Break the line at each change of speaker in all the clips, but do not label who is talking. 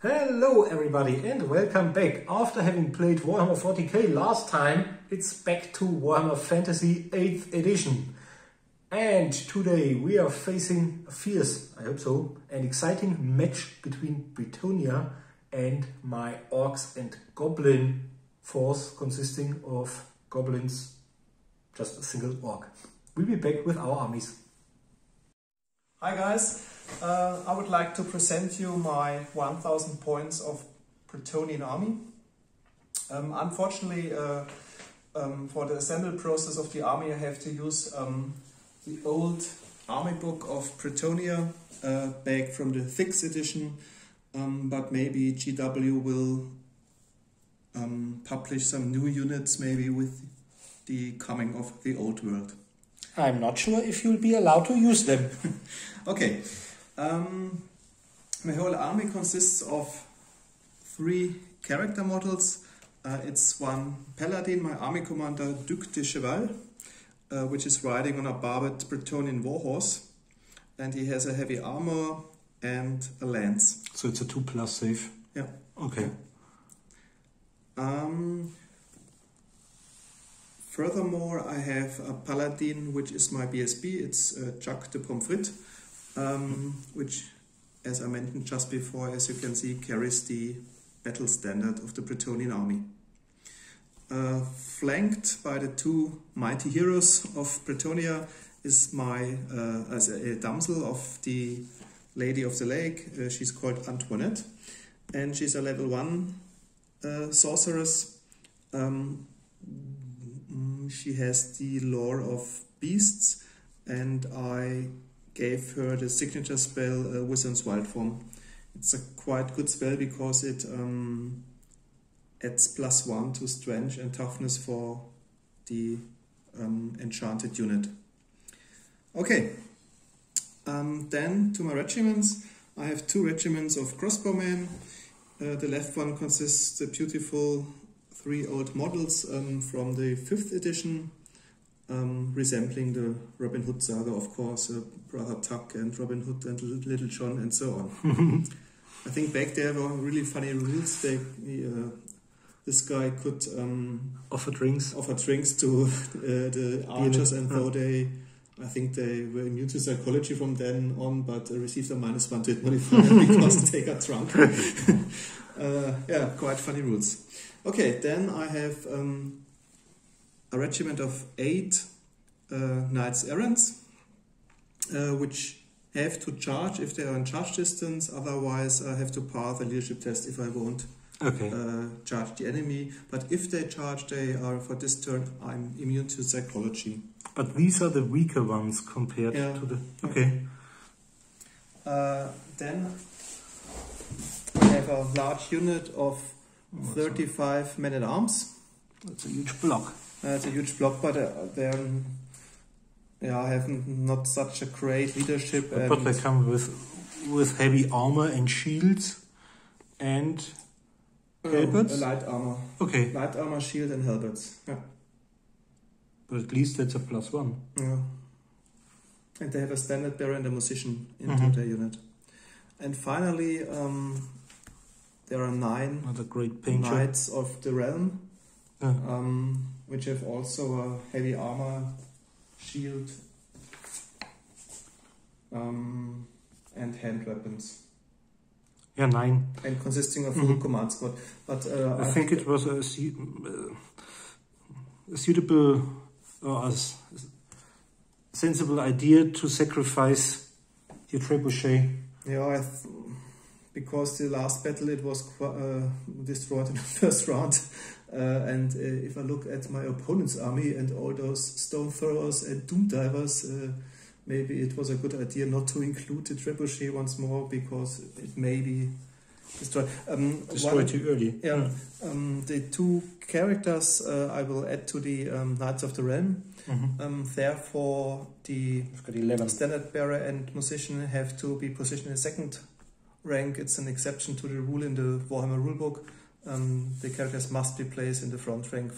Hello everybody and welcome back. After having played Warhammer 40k last time, it's back to Warhammer Fantasy 8th edition. And today we are facing a fierce, I hope so, and exciting match between Bretonnia and my Orcs and Goblin force consisting of goblins, just a single orc. We'll be back with our armies.
Hi guys, I would like to present you my 1000 points of Bretonnian army. Unfortunately, for the assembly process of the army I have to use the old army book of Bretonnia back from the 6th edition, but maybe GW will publish some new units maybe with the coming of the old world.
I'm not sure if you'll be allowed to use them.
Okay, my whole army consists of 3 character models. It's one paladin, my army commander Duc de Cheval, which is riding on a barbed Bretonnian warhorse, and he has a heavy armor and a lance.
So it's a 2+ save?
Yeah.
Okay.
Furthermore, I have a paladin, which is my BSB. It's Jacques de Pomfret, which, as I mentioned just before, as you can see, carries the battle standard of the Bretonnian army. Flanked by the 2 mighty heroes of Bretonnia is my as a damsel of the Lady of the Lake. She's called Antoinette, and she's a level 1 sorceress. She has the lore of beasts, and I gave her the signature spell Wizard's Wild Form. It's a quite good spell because it adds +1 to strength and toughness for the enchanted unit. Okay, then to my regiments. I have 2 regiments of crossbowmen. The left one consists of the beautiful 3 old models from the 5th edition, resembling the Robin Hood saga, of course, Brother Tuck and Robin Hood and Little John and so on. I think back there were really funny rules. This guy could offer drinks to the archers, and though I think they were immune to psychology from then on, but received a -1 to hit modifier because they got drunk. Yeah, quite funny rules. Okay, then I have a regiment of 8 knights errants, which have to charge if they are in charge distance. Otherwise, I have to pass a leadership test if I won't charge the enemy. But if they charge, they are, for this turn, I'm immune to psychology.
But these are the weaker ones compared to the... Okay.
Then I have a large unit of 35 men-at-arms.
That's a huge block.
It's a huge block, but I have not such a great leadership.
But they come with heavy armor and shields and halberds?
Light armor.
Okay.
Light armor, shield and halberds. Yeah.
But at least that's a +1.
Yeah. And they have a standard bearer and a musician into their unit. And finally, there are 9
great
knights of the realm, which have also a heavy armor, shield, and hand weapons.
Yeah, 9.
And consisting of full command squad. But
I think it was a suitable or a sensible idea to sacrifice your trebuchet.
Yeah, because the last battle it was destroyed in the first round. And if I look at my opponent's army and all those stone throwers and doom divers, maybe it was a good idea not to include the trebuchet once more, because it may be destroyed.
Destroyed too early.
Yeah. The 2 characters I will add to the Knights of the Realm. Therefore, the standard bearer and musician have to be positioned in 2nd rank. It's an exception to the rule in the Warhammer rulebook. The characters must be placed in the front rank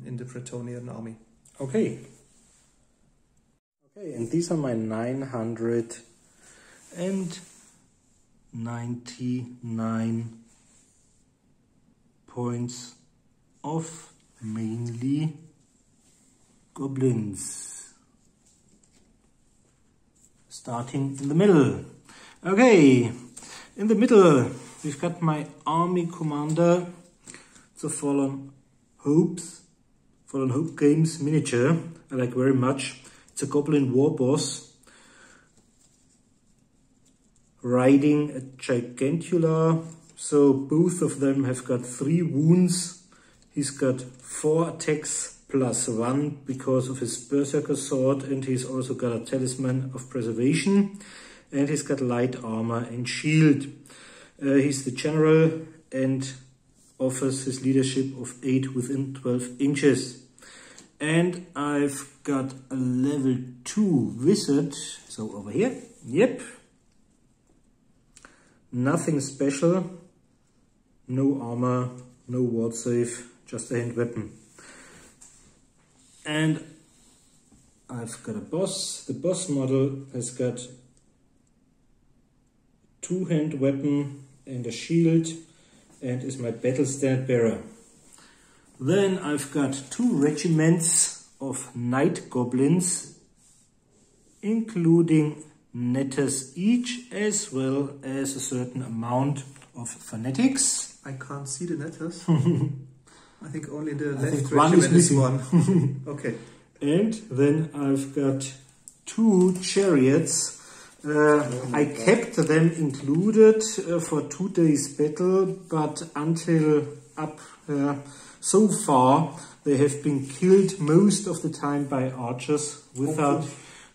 in the Bretonnian army.
Okay. Okay, and these are my 999 points of mainly goblins. Starting in the middle. Okay, in the middle we've got my army commander. It's a Fallen Hope Games miniature. I like very much. It's a goblin war boss riding a gigantula. So both of them have got 3 wounds. He's got 4 attacks +1 because of his berserker sword, and he's also got a talisman of preservation, and he's got light armor and shield. He's the general and offers his leadership of 8 within 12 inches. And I've got a level 2 wizard, so over here, yep. Nothing special, no armor, no ward save, just a hand weapon. And I've got a boss. The boss model has got 2 hand weapon and a shield, and is my battle stand bearer. Then I've got 2 regiments of night goblins, including netters each, as well as a certain amount of fanatics.
I can't see the netters. I think only the left
think
regiment
one is missing.
one. Okay.
And then I've got 2 chariots. I kept them included for 2 days battle, but until so far they have been killed most of the time by archers without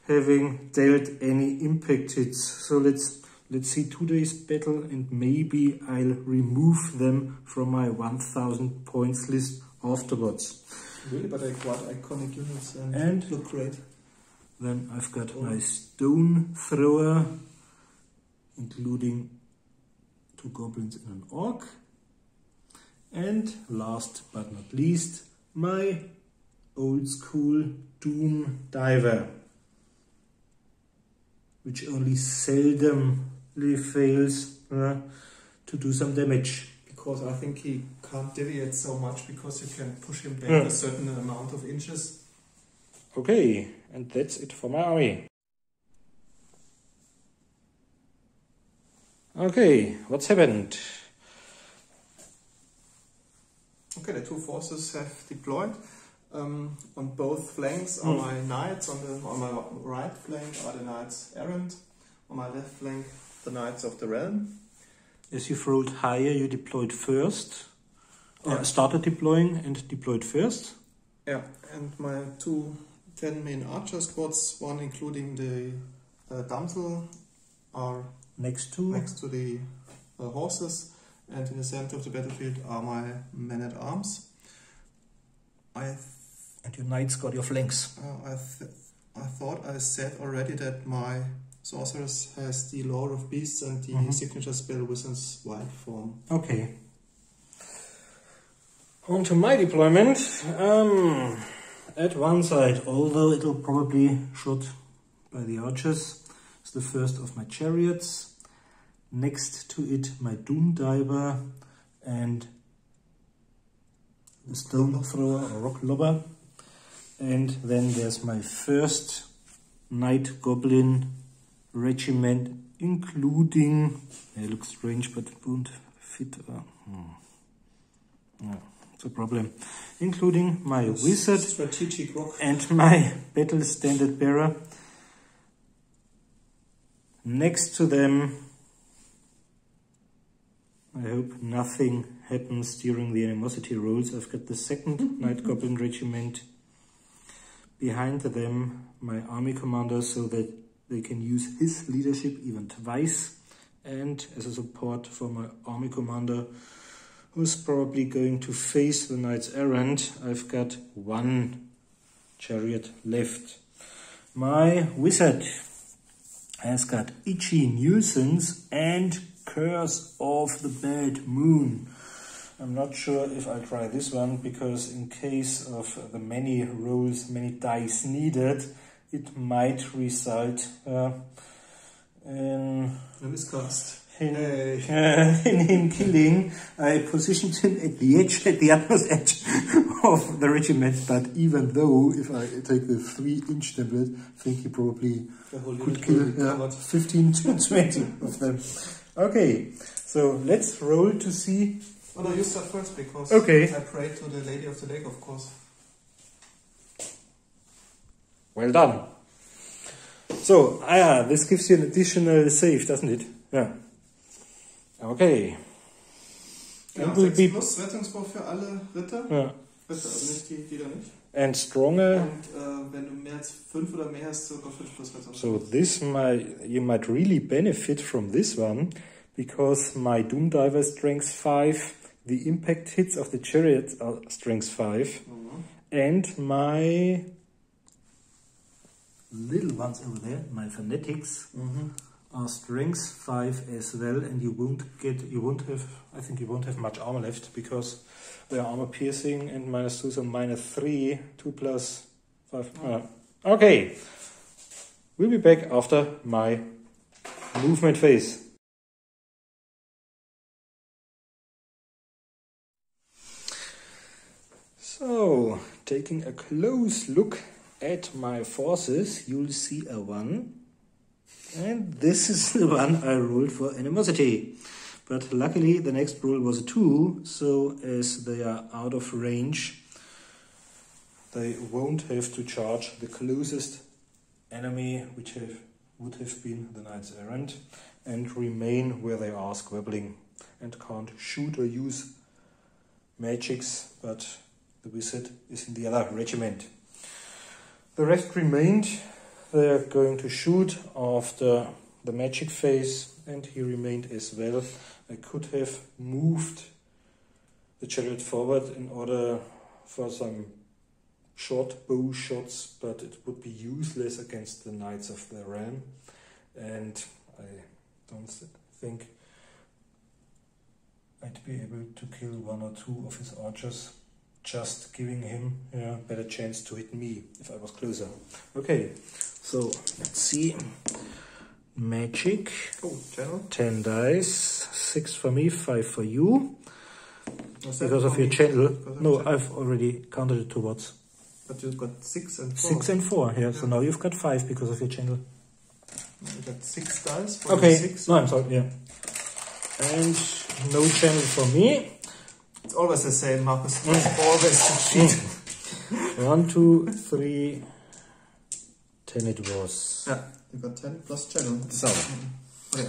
having dealt any impact hits. So let's see 2 days battle, and maybe I'll remove them from my 1000 points list afterwards.
Really, but I got iconic units
and
look great.
Then I've got my stone thrower, including 2 goblins and an orc. And last but not least, my old school doom diver, which only seldomly fails to do some damage.
Because I think he can't deviate so much, because you can push him back a certain amount of inches.
Okay, and that's it for my army. Okay, what's happened?
Okay, the 2 forces have deployed. On both flanks are my knights. On my right flank are the knights errant. On my left flank, the knights of the realm.
As you've rolled higher, you deployed first. Started deploying and deployed first.
Yeah, and my 2 10 main archer squads, one including the damsel, are
next to
the horses, and in the center of the battlefield are my men-at-arms.
And your knights got your flanks.
I thought I said already that my sorceress has the Lord of Beasts and the signature spell Wizard's Wild Form.
Okay. On to my deployment. At one side, although it'll probably shot by the archers, is the first of my chariots. Next to it, my doom diver and the stone thrower or rock lobber. And then there's my first night goblin regiment, including, it looks strange but it won't fit. No, it's a problem. Including my wizard
strategic rock
and my battle standard bearer. Next to them, I hope nothing happens during the animosity rolls. I've got the second night goblin regiment. Behind them, my army commander, so that they can use his leadership even twice. And as a support for my army commander, who's probably going to face the knights errant, I've got 1 chariot left. My wizard has got Itchy Nuisance and Curse of the Bad Moon. I'm not sure if I'll try this one, because in case of the many rolls, many dice needed, it might result in
a miscast.
in him killing, I positioned him at the edge, at the utmost edge of the regiment. But even though, if I take the 3-inch template, I think he probably could kill 15 to 20 of them. Okay, so let's roll to see.
Oh no, you start first because
okay.
I prayed to the lady of the lake, of course.
Well done. So, this gives you an additional save, doesn't it? Yeah. Okay.
Ja, 6 plus Rettungswurf für alle Ritter.
Ja.
Ritter, also nicht die da nicht.
And stronger.
Und wenn du mehr als 5 oder mehr hast, sogar 5 plus Rettungswurf.
So this you might really benefit from this one, because my Doom Diver is strength 5, the impact hits of the chariot are strength 5, and my little ones over there, my fanatics, are strength 5 as well, and you won't have much armor left, because they are armor piercing and -2, so -3, 2 plus 5. Okay, we'll be back after my movement phase. So, taking a close look at my forces, you'll see a 1. And this is the one I rolled for animosity. But luckily the next roll was a 2, so as they are out of range, they won't have to charge the closest enemy, which would have been the Knights Errant, and remain where they are squabbling and can't shoot or use magics, but the wizard is in the other regiment. The rest remained. They are going to shoot after the magic phase, and he remained as well. I could have moved the chariot forward in order for some short bow shots, but it would be useless against the Knights of the Realm, and I don't think I'd be able to kill 1 or 2 of his archers, just giving him a better chance to hit me if I was closer. Okay, so let's see. Magic. Oh, 10 dice. 6 for me, 5 for you. Because of your channel. No, I've already counted it towards.
But you've got 6 and 4.
6 and 4, yeah. So now you've got 5 because of your channel.
You got 6 dice for
okay.
6.
No, I'm sorry, yeah. And no channel for me.
It's always the same, Marcus. Always a cheat.
1, 2, 3, 10 it was.
Yeah, you got 10 plus channel.
So.
Okay.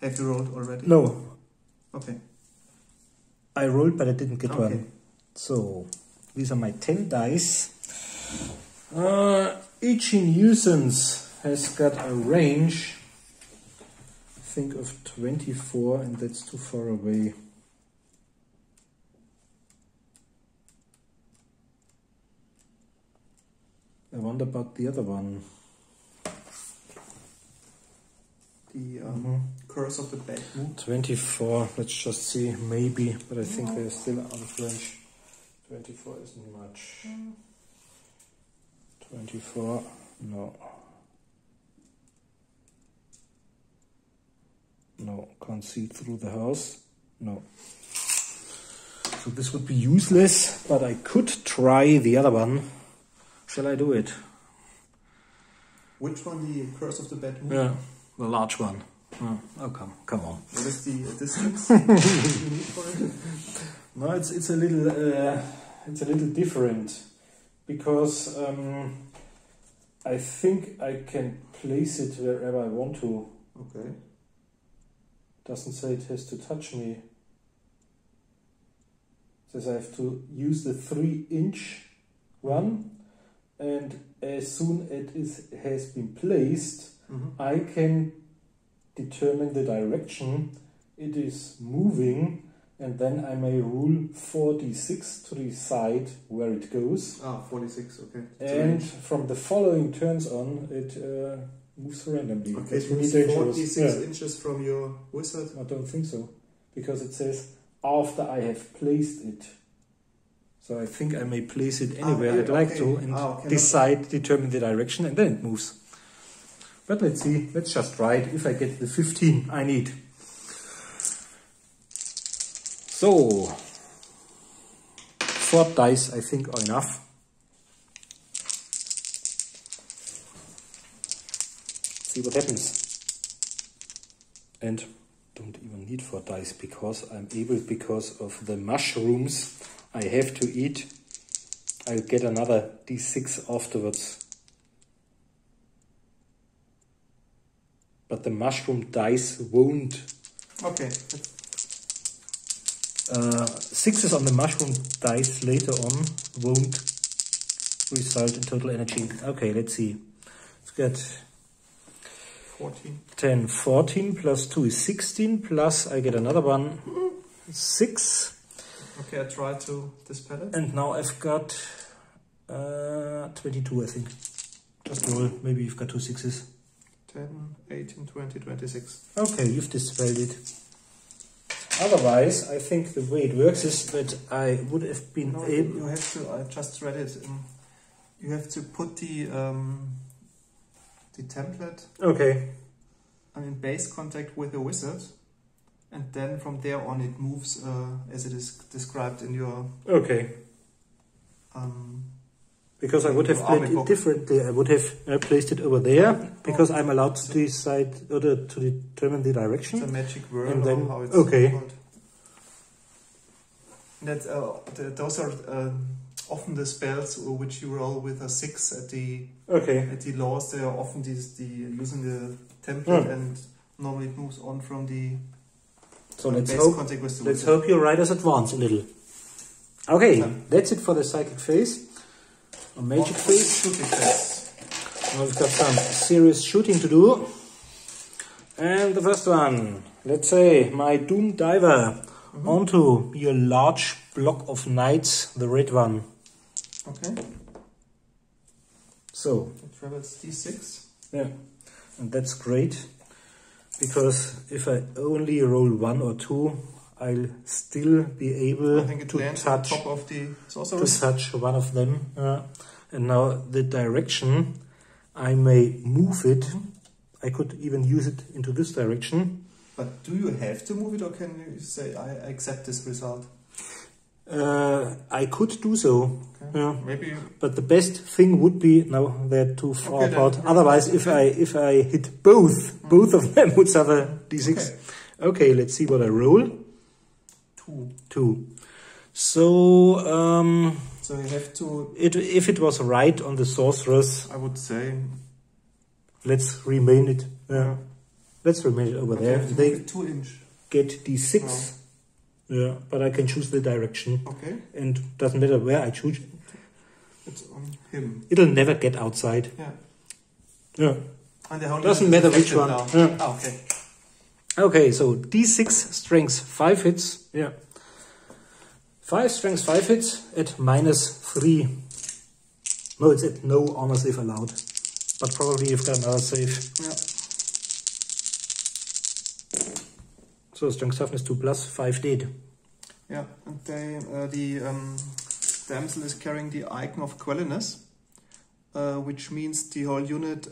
Have you rolled already?
No.
Okay.
I rolled, but I didn't get one. So, these are my 10 dice. Each nuisance has got a range, I think, of 24, and that's too far away. I wonder about the other one.
The Curse of the Bad Moon.
24, let's just see, maybe, but I think they're still out of range. 24 isn't much. 24, no. No, can't see through the house. No. So this would be useless, but I could try the other one. Shall I do it?
Which one? The Curse of the Bad Moon?
Yeah, the large one. Oh, come on.
What is the distance you need for it?
No, it's a little different, because I think I can place it wherever I want to.
Okay.
Doesn't say it has to touch me. It says I have to use the 3-inch one, and as soon as it has been placed, I can determine the direction it is moving, and then I may rule 4d6 to decide where it goes.
Ah, 46, okay.
And from the following turns on, it moves randomly.
Okay,
That's
it
really
moves
dangerous.
46 inches from your wizard?
I don't think so, because it says after I have placed it. So I think I may place it anywhere I'd like to, and determine the direction, and then it moves. But let's see, let's just try it if I get the 15 I need. So, 4 dice I think are enough. See what happens. And don't even need 4 dice because I'm able, because of the mushrooms I have to eat, I'll get another d6 afterwards. But the mushroom dice won't.
Okay.
6s on the mushroom dice later on won't result in total energy. Okay, let's see. Let's get
14.
10, 14 plus 2 is 16, plus I get another one, 6.
Okay, I try to dispel it.
And now I've got 22, I think. Just roll, maybe you've got 2 6s.
10, 18, 20, 26.
Okay, you've dispelled it. Otherwise, I think the way it works is that I would have been
No,
able...
you have to, I just read it. You have to put the template
Okay.
in base contact with the wizard, and then from there on it moves as it is described in your
Okay. Because I would have played it differently. I would have placed it over there, because I'm allowed to decide, or to determine the direction.
It's a magic word,
And then,
or how it's
okay.
called. That's, those are often the spells which you roll with a 6 at the laws. They are often using the template, and normally it moves on from the
So
base contact with the
let's
wizard.
hope your riders advance a little. Okay, that's it for the psychic phase. A magic phase.
Shooting phase.
Now we've got some serious shooting to do. And the first one, let's say my Doom Diver onto your large block of knights, the red one.
Okay.
So,
It travels d6.
yeah, and that's great, because if I only roll 1 or 2, I'll still be able
I think it
to
lands on
touch
top of the sorceress.
one of them. And now the direction, I may move it. I could even use it into this direction.
But do you have to move it, or can you say, I accept this result?
I could do so.
Okay.
Yeah.
Maybe.
But the best thing would be, no, they're too far
Okay,
apart.
then.
Otherwise, if I hit both of them would suffer d6. Okay, let's see what I roll. 2. So,
So you have to.
if it was right on the sorceress,
I would say.
let's remain it. Let's remain it over there. They
2 inch.
get d6. Yeah, but I can choose the direction.
Okay.
And doesn't matter where I choose.
It's on him.
It'll never get outside.
Yeah.
Yeah.
And the whole
Doesn't matter which one.
now.
Yeah.
Ah, okay.
Okay, so d6 strength 5 hits. Yeah. 5 strength 5 hits at -3. No, it's at no honor save allowed. But probably you've got another save.
Yeah.
So strength toughness 2 plus 5 dead.
Yeah. And the damsel is carrying the icon of Quelliness, which means the whole unit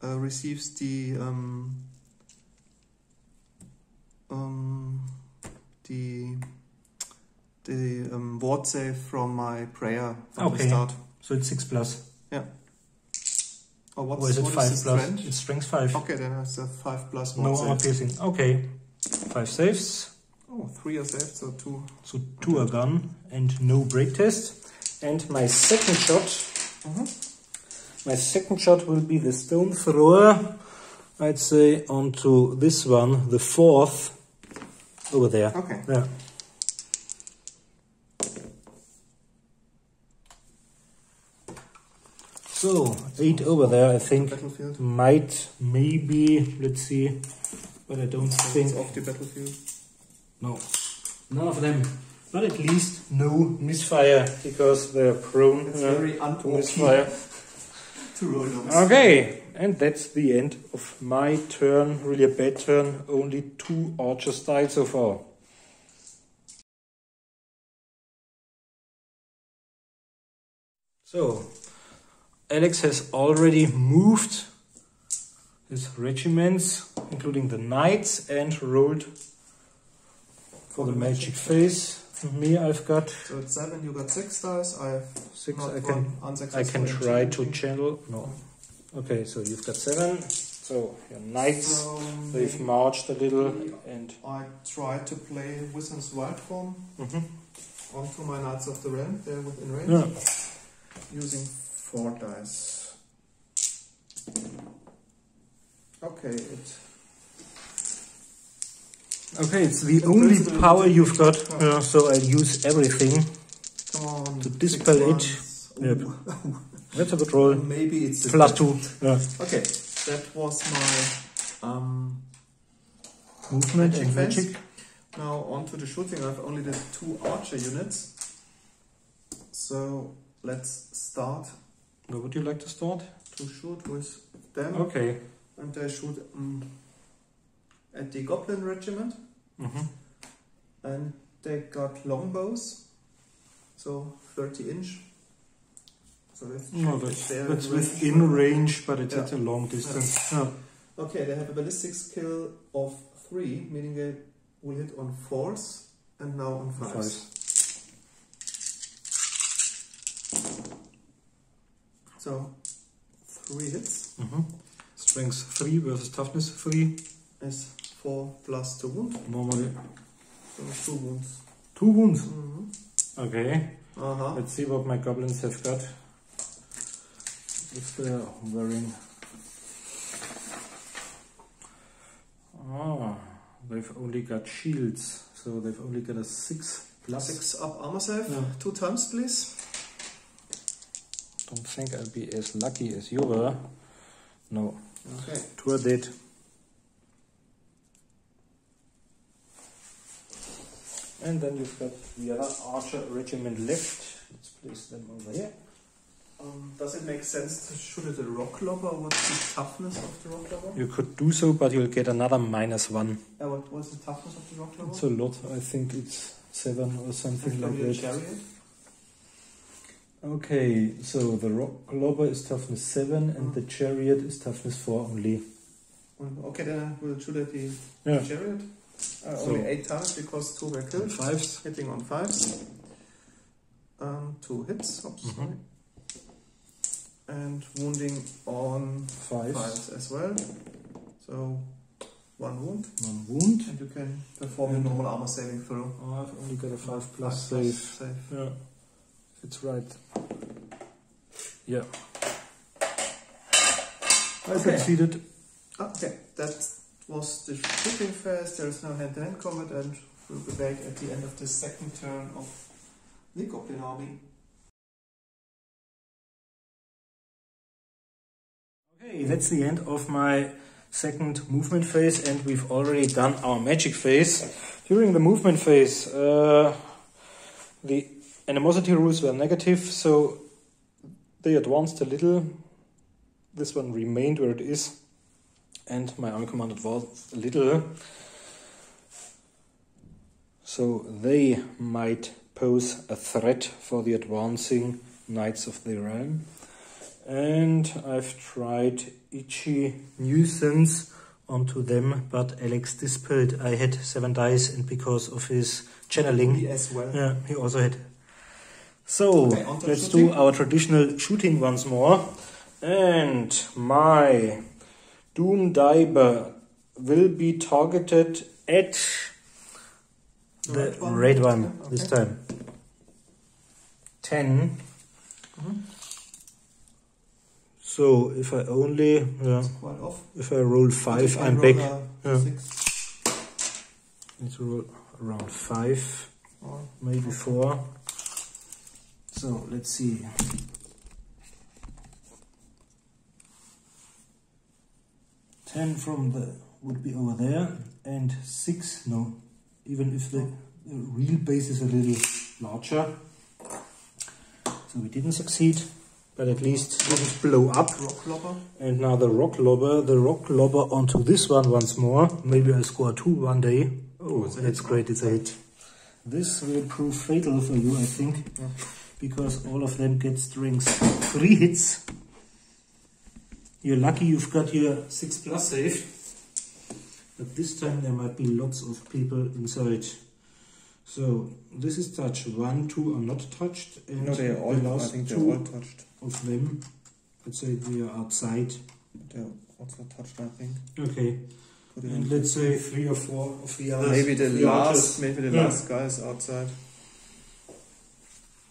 receives the ward save from my prayer from the start.
So it's 6 plus.
Yeah. Or
Or is it 5 plus?
strength?
It's strength 5.
Okay, then it's a 5 plus
No
ward
armor
save.
piercing. Okay. 5 saves.
Oh, 3 are saved, so 2.
So 2 are gone and no break test. And my second shot. My second shot will be the stone thrower. I'd say onto this one, the 4th over there.
Okay.
Yeah. So 8 over there, I think.
Battlefield.
Might, maybe, let's see. But I don't think.
It's off the battlefield.
No, none of them. But at least no misfire, because they're prone
It's very
to
unlucky
misfire.
to roll those.
Okay, and that's the end of my turn. Really a bad turn. Only 2 archers died so far. So, Alex has already moved his regiments, including the knights, and rolled for the magic phase. Me, I've got.
So it's 7. You got 6 dice. I have
6.
not
I
one
can
unsuccessful
try to
enchanting.
channel. No. Okay, so you've got 7. So your knights,
So
they've marched a little, and
I tried to play Wisdom's Wild Form onto my Knights of the Realm. They're within range. Using 4 dice. Okay,
it's the only
principle
power
is
you've got.
Yeah.
So I'll use everything
come on.
to dispel it. Yep. That's a good roll.
Maybe it's a
+2. Yeah.
Okay, that was my
Movement
magic
and
phase.
magic.
Now on to the shooting. I've only did 2 archer units. So let's start
Where would you like to start?
to shoot with them.
Okay.
And I shoot at the Goblin Regiment. And they got longbows. So 30-inch. So let's check if they're
that's
in range.
within range, but it's
Yeah.
at a long distance. Yeah.
Okay, they have a ballistic skill of 3, meaning they will hit on 4s and now on 5s. So 3 hits
Strength 3 versus toughness 3.
is 4 plus 2 wounds.
Normally
So 2 wounds.
2 wounds. Okay.
Uh-huh.
Let's see what my goblins have got. If they're wearing. They've only got shields, so they've only got a 6 plus.
6 up armor save.
Yeah.
2 times, please.
Don't think I'll be as lucky as you were. No.
Okay.
2 are dead. And then you've got the other archer regiment left. Let's place them over here.
Does it make sense to shoot at the rock lobber? What's the toughness of the rock lobber?
You could do so, but you'll get another -1.
What was the toughness of the rock lobber?
It's a lot. I think it's 7 or something like
Probably a
that.
chariot.
Okay, so the rock lobber is toughness 7 and the chariot is toughness 4 only.
Okay, then I will shoot at the
Yeah.
chariot.
So-
Only 8 times because 2 were killed.
5s.
Hitting on 5s. 2 hits. Oops, sorry. And wounding on
5s.
5s as well. So 1 wound.
1 wound.
And you can perform a normal armor saving throw.
Oh, I've only got a 5 plus
5 plus
save. Yeah, it's right. Yeah. I succeeded.
Okay, that was the shooting phase. There is no hand-to-hand combat, and we'll be back at the end of the second turn of the Goblin army.
Okay, that's the end of my second movement phase, and we've already done our magic phase. During the movement phase, the animosity rules were negative, so they advanced a little. This one remained where it is, and my army command advanced a little. So they might pose a threat for the advancing Knights of the Realm. And I've tried Itchy Nuisance onto them, but Alex dispelled. I had 7 dice, and because of his channeling,
Me as well.
yeah, he also had. So
Okay, on to
let's
shooting.
do our traditional shooting once more. And my Doom Diver will be targeted at the red one this time. 10. So if I only,
Quite off.
if I roll 5,
If I
I'm
roll
back.
a
Yeah.
6
Need to roll around 5,
or
maybe 4. So let's see. 10 from the would be over there, and 6, no. Even if the real base is a little larger. So we didn't succeed, but at least didn't blow up.
rock lobber.
And now the rock lobber onto this one once more. Maybe I'll score 2 one day. Oh,
it's a
that's
hit.
great, it's a hit. This will prove fatal for you, I think, because all of them get strings 3 hits. You're lucky you've got your 6 plus save, but this time there might be lots of people inside. So this is touch 1, 2 are not touched, and
No, they are all.
the
I
last
think they're
two
all touched.
of them, let's say they are outside.
They're also touched, I think.
Okay,
Put it
and
in.
let's say 3 or 4 of the others.
Maybe the
the
last,
archers.
last guy is outside.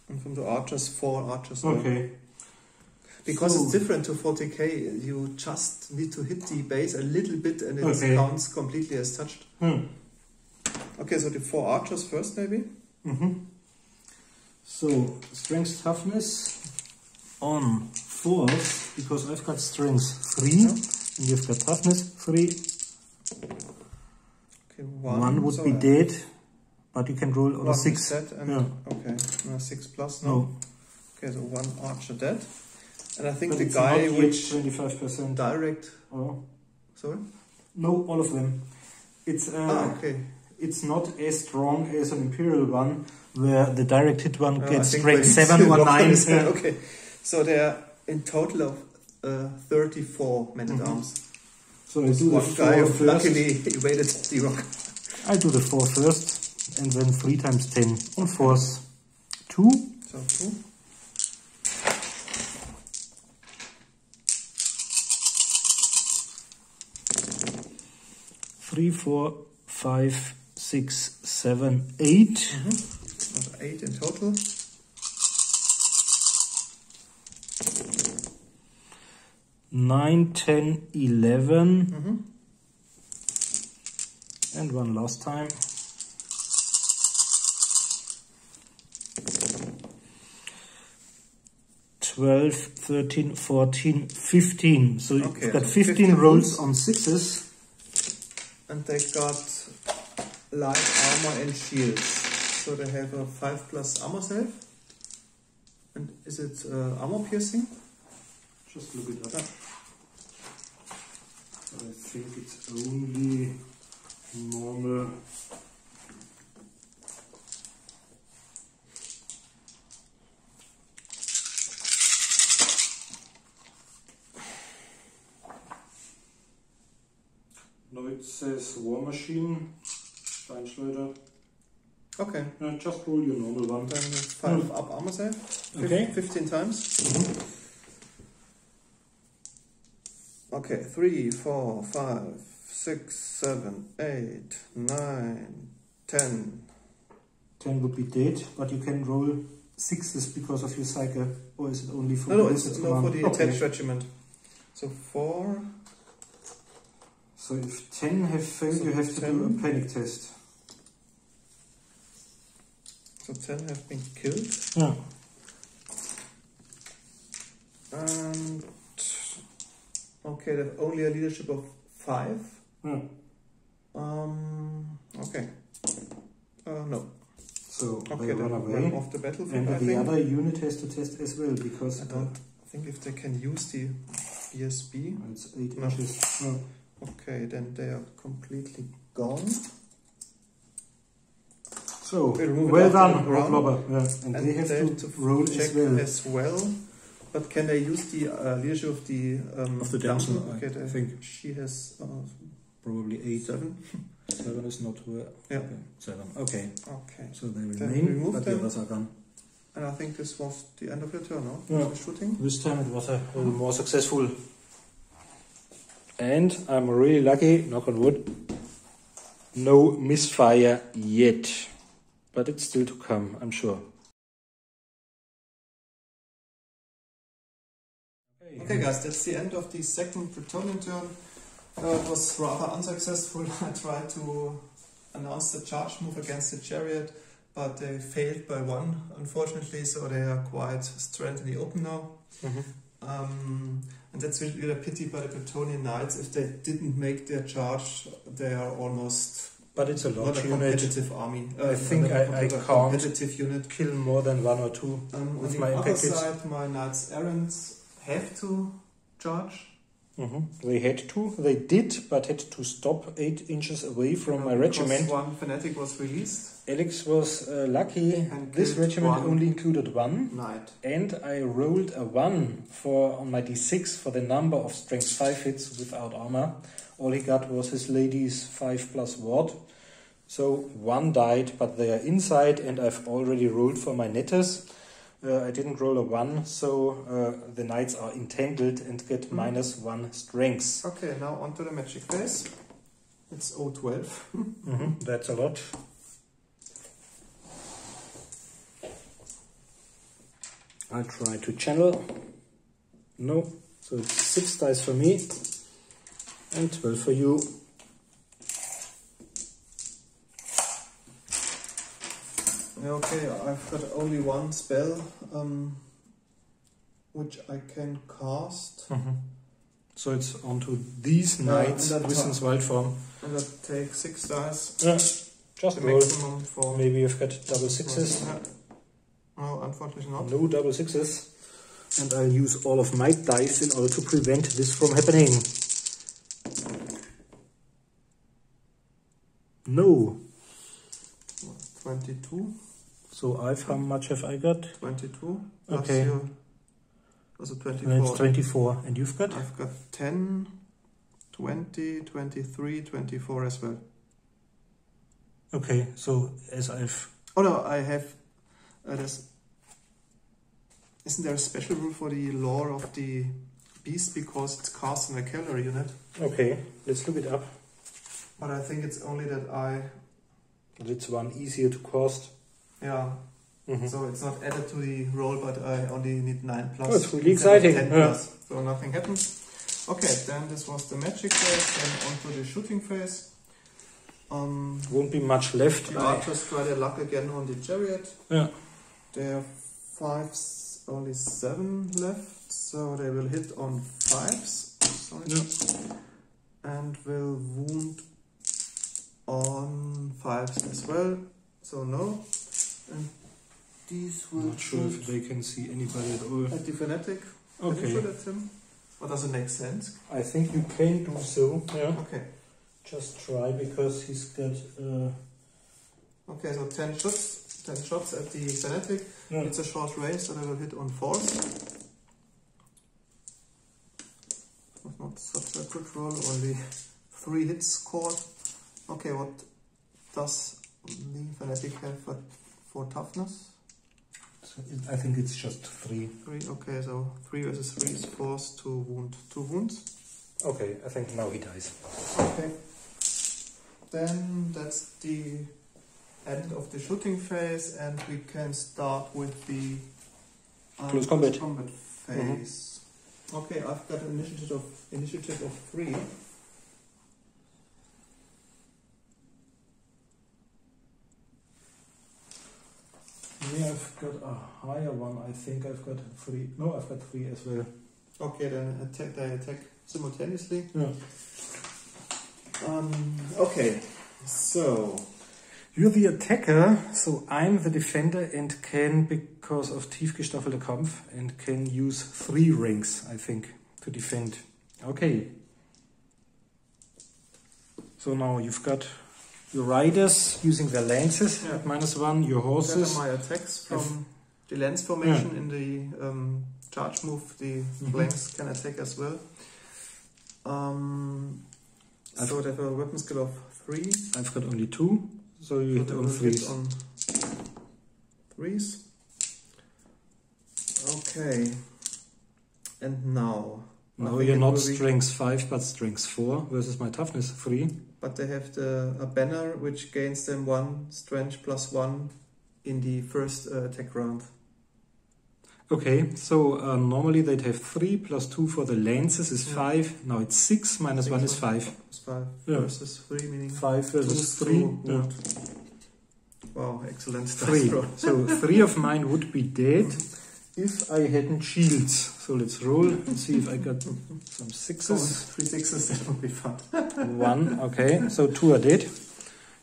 And from the archers, 4 archers. are-
Okay.
Because
So-
it's different to 40k, you just need to hit the base a little bit and it
Okay.
counts completely as touched. Okay, so the 4 archers first, maybe.
So strength toughness on 4s, because I've got strength 3 and you've got toughness 3.
Okay,
1 would
so
be dead, but you can roll on a 6.
Set and,
Yeah.
Okay, no, 6 plus,
No.
no. Okay, so 1 archer dead. And I think
But
the
it's
guy
not yet
which
25%.
direct.
Oh.
Sorry?
No, all of them. It's
Okay.
it's not as strong as an imperial one, where the direct hit one
I
gets
think
strength
we
7 or
still
9.
lost it. Okay, so there are in total of 34 men-at-arms.
So I
This
do the
one guy
4
who
first.
luckily evaded the rock.
I do the 4 first, and then 3 times 10 on 4s. 2.
So 2.
Three, 4, 5, 6, 7, 8.
So 8 in total.
Nine, 10, 11. And one last time. 12, 13, 14, 15. So
Okay,
you've got
so
15
15
rolls
rolls.
on 6s.
And they got light armor and shields. So they have a 5 plus armor save. And is it armor piercing?
Just look it up. I think it's only normal. No, it says War Machine, Steinschleuder.
Okay.
No, just roll your normal one.
Then 5 up armor save.
Okay.
15 times. Okay, 3, 4, 5, 6, 7, 8, 9, 10.
10 would be dead, but you can roll 6s because of your cycle, or is it only for
No,
the
it's
assets
no, for
command?
the
Okay.
attached regiment. So 4.
So if 10 have failed,
So
you have to do
10.
a panic test.
So 10 have been killed.
Yeah.
And okay, they have only a leadership of 5.
Yeah.
Okay. No.
So
Okay,
they
they
run away.
run off the battlefield.
And
I
the
think.
other unit has to test as well, because
I don't think if they can use the BSB.
it's 8
No.
inches. No.
Okay, then they are completely gone.
So,
We remove it
well
after the
done,
ground.
Rob Lobber. Yeah. And they have to roll
check
as well.
But can they use the leadership of the
damsel,
Okay,
I think.
she has
Probably 8.
7.
7 is not where.
Yeah.
Okay. 7. Okay.
Okay.
So they
Then
remain,
remove
but the
them.
others are gone.
And I think this was the end of your turn, no?
Yeah.
The shooting.
This time it was a little more successful. And I'm really lucky, knock on wood, no misfire yet. But it's still to come, I'm sure.
Okay, guys, that's the end of the second Bretonnian turn. It was rather unsuccessful. I tried to announce the charge move against the chariot, but they failed by 1, unfortunately, so they are quite stranded in the open now. And that's really a pity by the Bretonnian knights. If they didn't make their charge, they are almost
But it's a
not
large
a
unit.
competitive army.
I think I can't
competitive unit.
kill more than 1 or 2
On
with
the
my
other
impact hits.
side, my knights errants have to charge.
They had to, they did, but had to stop 8 inches away from my regiment.
Because 1 fanatic was released.
Alex was lucky,
And
this
killed
regiment
1
only included 1.
knight.
And I rolled a 1 on my d6 for the number of strength 5 hits without armor. All he got was his lady's 5 plus ward. So one died, but they are inside, and I've already rolled for my netters. I didn't roll a 1, so the knights are entangled and get -1 strength.
Okay, now onto the magic phase. It's 012.
That's a lot. I'll try to channel. No, so it's 6 dice for me and 12 for you.
Okay, I've got only one spell which I can cast.
So it's onto these knights, Wissen's Wild Form.
And that takes 6 dice.
Just
the
roll.
maximum for.
Maybe you've got double 6s.
No, unfortunately not.
No double 6s. And I'll use all of my dice in order to prevent this from happening. No.
22.
So how much have I got?
22.
Okay.
Also 24.
And it's 24. And you've got?
I've got 10, 20, 23, 24 as well.
Okay, so as I've...
Oh no, I have... Isn't there a special rule for the lore of the beast because it's cast in a cavalry unit?
Okay, let's look it up.
But I think it's only that
It's one easier to cast.
Yeah. So it's not added to the roll, but I only need 9 plus.
Oh, it's really exciting.
10 plus, so nothing happens. Okay, then this was the magic phase, then onto the shooting phase.
Won't be much left.
The archers try their luck again on the chariot.
Yeah.
There are only 7 left, so they will hit on 5s. And will wound on 5s as well. So no. And these will
not sure if they can see anybody at all.
At the fanatic.
Okay.
Can you shoot at him? Or does it make sense?
I think you can do so. Yeah.
Okay.
Just try because he's got.
Okay, so 10 shots. 10 shots at the fanatic.
Yeah.
It's a short range, so they will hit on 4s. Was not such a good roll. Only 3 hits scored. Okay, what does the fanatic have for toughness?
So I think it's just 3.
3, okay, so 3 versus 3 is forced to wound 2 wounds.
Okay, I think now he dies.
Okay. Then that's the end of the shooting phase, and we can start with the
close combat
phase. Okay, I've got an initiative of 3.
Yeah, I've got a higher one. I think I've got 3. No, I've got 3 as well.
Okay, then they attack simultaneously.
Yeah.
Okay, so
you're the attacker, so I'm the defender and can, because of tiefgestaffelter Kampf, and can use 3 rings, I think, to defend. Okay. So now you've got your riders using their lances at -1, your horses.
my attacks from the lance formation in the charge move. The flanks can attack as well. So they have a weapon skill of 3.
I've got only 2, so you hit on 3s.
On 3s. Okay. And now.
Now you're not strength 5, but strength 4 versus my toughness 3.
But they have a banner which gains them 1 strength plus 1 in the first attack round.
Okay, so normally they'd have 3 plus 2 for the lances is 5. Now it's 6 minus 1 is 5.
It's 5
Yeah.
versus 3, meaning
5 versus 3. Yeah.
Wow, excellent.
3. So 3 of mine would be dead if I hadn't shields. So let's roll and see if I got some 6s.
3 6s, that would be fun.
1, okay, so 2 are dead.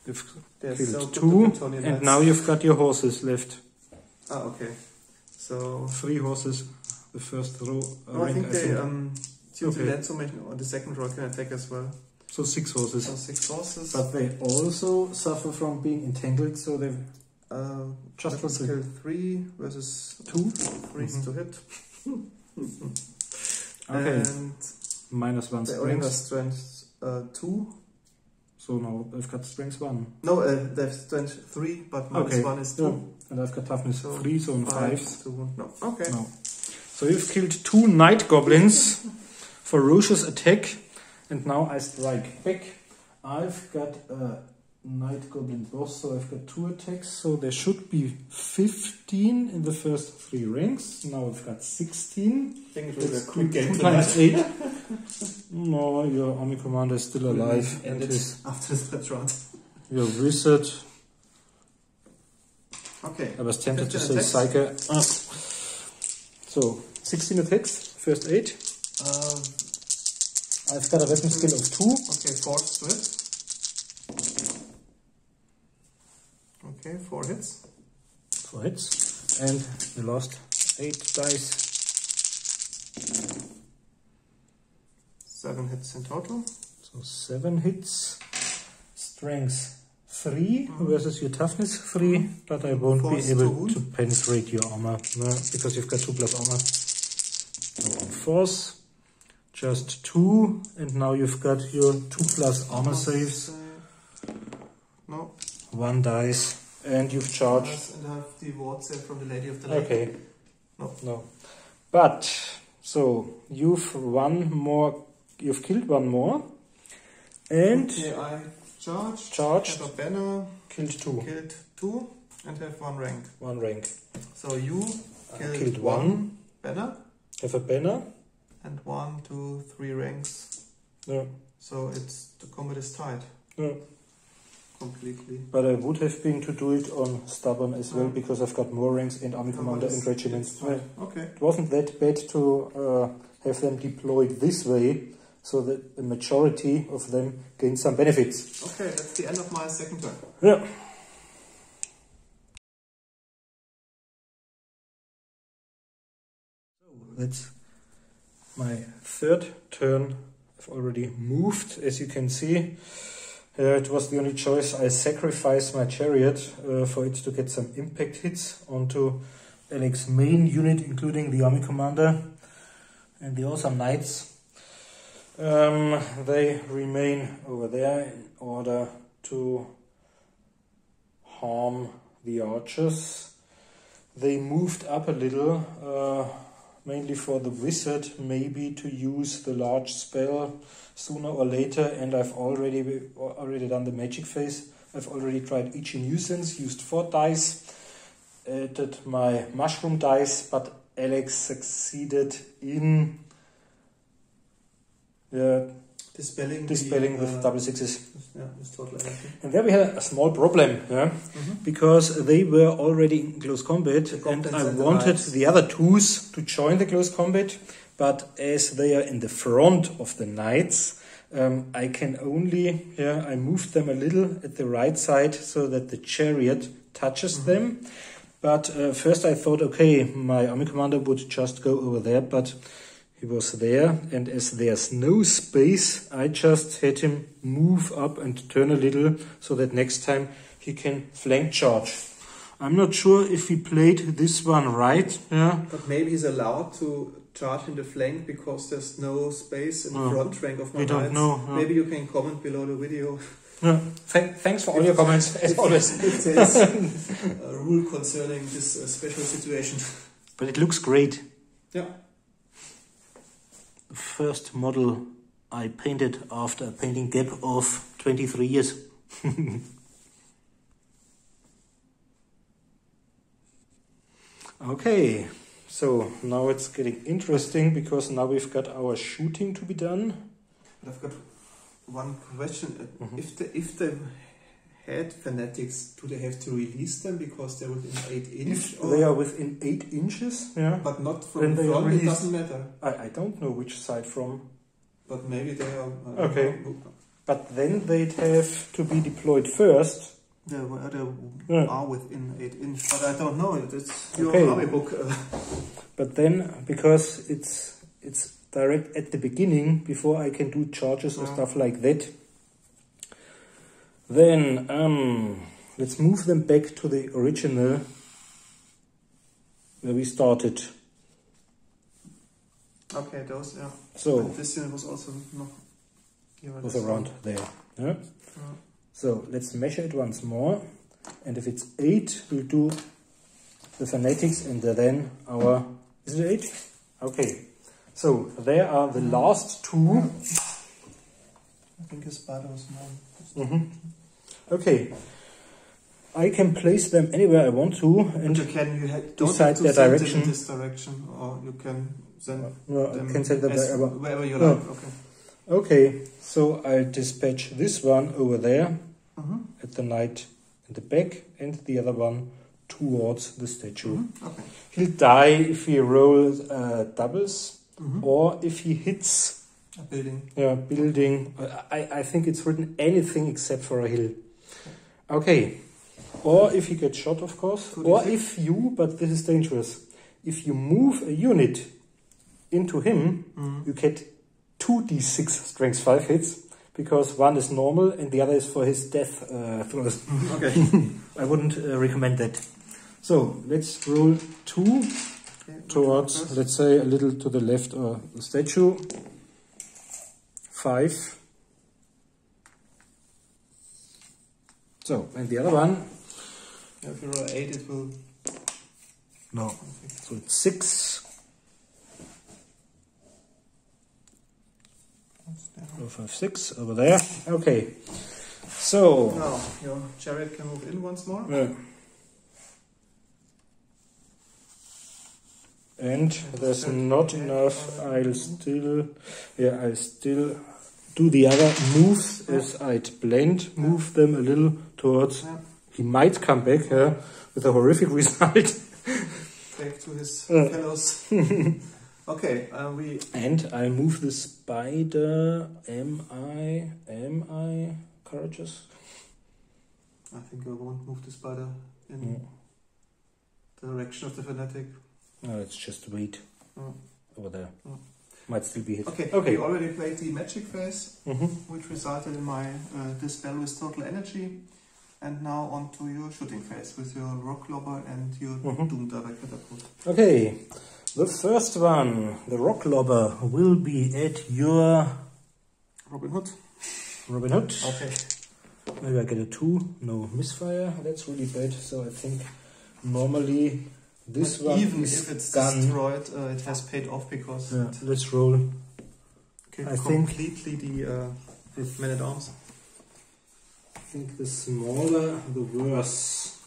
You've
They're
killed
so
2,
good, Bretonnian
and
knights.
now you've got your horses left.
Ah, okay. So
3 horses, the first row.
I think they choose the
Okay.
lance formation on the second row can attack as well.
So 6 horses.
So 6 horses.
But they also suffer from being entangled, so they just
weapon
for
skill 3 versus
2.
3 to hit.
Okay.
And
-1
they only have
strength.
strength 2.
So now I've got strength 1.
No, there's strength 3, but minus 1 is 2.
Yeah. And I've got toughness 3, so in 5.
2, no. Okay.
No. So you've killed 2 night goblins. Ferocious attack. And now I strike back. I've got a night goblin boss, so I've got 2 attacks. So there should be 15 in the first 3 ranks. Now I've got 16.
I think it was a quick game
2 times 8. No, your army commander is still alive.
And it's after the first round.
Your wizard.
Okay.
I was tempted to say Psyche. So 16 attacks, first 8. I've got a weapon skill of 2.
Okay, 4 to hit. Okay, 4 hits.
4 hits. And the last 8 dice.
7 hits in total.
So 7 hits. Strength 3 versus your toughness 3. But I won't be able to penetrate your armor. No, because you've got 2 plus armor. So on force. Just 2, and now you've got your 2 plus armor saves.
No.
1 dice, and you've charged.
Yes, and I have the ward save from the Lady of the Lake.
Okay.
No.
No. But, so, you've killed 1 more. And
okay, I charged. Have a banner.
Killed 2.
Killed 2, and have 1 rank.
1 rank.
So you
killed 1
banner.
Have a banner.
And 1, 2, 3 ranks.
No.
So the combat is tied.
No.
Completely.
But I would have been to do it on stubborn as well, because I've got more ranks and army commander and regiments.
Okay.
It wasn't that bad to have them deployed this way, so that the majority of them gain some benefits.
Okay, that's the end of my second turn.
Yeah. So that's my third turn. I've already moved, as you can see. It was the only choice. I sacrificed my chariot for it to get some impact hits onto Alex's main unit, including the army commander and the awesome knights. They remain over there in order to harm the archers. They moved up a little, mainly for the wizard, maybe to use the large spell sooner or later, and I've already done the magic phase. I've already tried each nuisance, used 4 dice, added my mushroom dice, but Alex succeeded in dispelling with double 6s.
Yeah, it's totally empty.
And there we had a small problem, because they were already in close combat, and I wanted the other 2s to join the close combat, but as they are in the front of the knights, I can only, I moved them a little at the right side so that the chariot touches them. But first I thought, okay, my army commander would just go over there, but he was there, and as there's no space, I just had him move up and turn a little so that next time he can flank charge. I'm not sure if he played this one right.
But maybe he's allowed to charge in the flank because there's no space in the front rank of my knights.
Don't know.
Maybe you can comment below the video.
Thanks for all your comments, as always.
If there's a rule concerning this special situation.
But it looks great.
Yeah.
The first model I painted after a painting gap of 23 years. Okay, so now it's getting interesting because now we've got our shooting to be done.
But I've got one question. If they had fanatics, do they have to release them because they're within 8 inches?
If they are within 8 inches,
but not from the front, it doesn't matter.
I don't know which side from.
But maybe they are...
okay. But then they'd have to be deployed first.
They are within 8 inches, but I don't know. It's your army book.
But then, because it's direct at the beginning, before I can do charges or stuff like that, then let's move them back to the original where we started.
Okay, those,
So
and this unit was also not...
was around there. Yeah? So let's measure it once more. And if it's 8, we'll do the fanatics and then our... Is it 8? Okay. So there are the last 2.
I think his spider was 9.
Okay. I can place them anywhere I want to, and
you
decide their direction.
In this direction, or you can send them,
I can send them
wherever you like. Okay.
Okay, so I'll dispatch this one over there at the knight in the back, and the other one towards the statue.
Okay.
He'll die if he rolls doubles, or if he hits
a building.
Yeah, building. I think it's written anything except for a hill. Okay. Or if he gets shot, of course. Or if you, but this is dangerous, if you move a unit into him, you get 2d6 strength 5 hits, because one is normal and the other is for his death throws.
Okay.
I wouldn't recommend that. So let's roll 2 towards, let's say, a little to the left of the statue. 5. So, and the other one.
If you roll 8, it will...
No. So it's 6. 4, 5, 6 over there. Okay. So.
Now your chariot can move in once more.
And there's not enough. I'll still do the other moves as I'd planned. Move them a little towards. He might come back with a horrific result.
Back to his fellows. Okay,
and I move the spider. Am I courageous?
I think I won't move the spider in the direction of the fanatic.
No, it's just wait over there. Might still be hit.
Okay. We already played the magic phase, which resulted in my dispel with total energy. And now on to your shooting phase with your rock lobber and your doom direct catapult. Okay,
the first one, the rock lobber, will be at your
Robin Hood.
Okay. Maybe I get a 2. No misfire. That's really bad. So I think normally this one,
even if it's destroyed, it has paid off because
let's roll.
I completely the men at arms.
I think the smaller, the worse.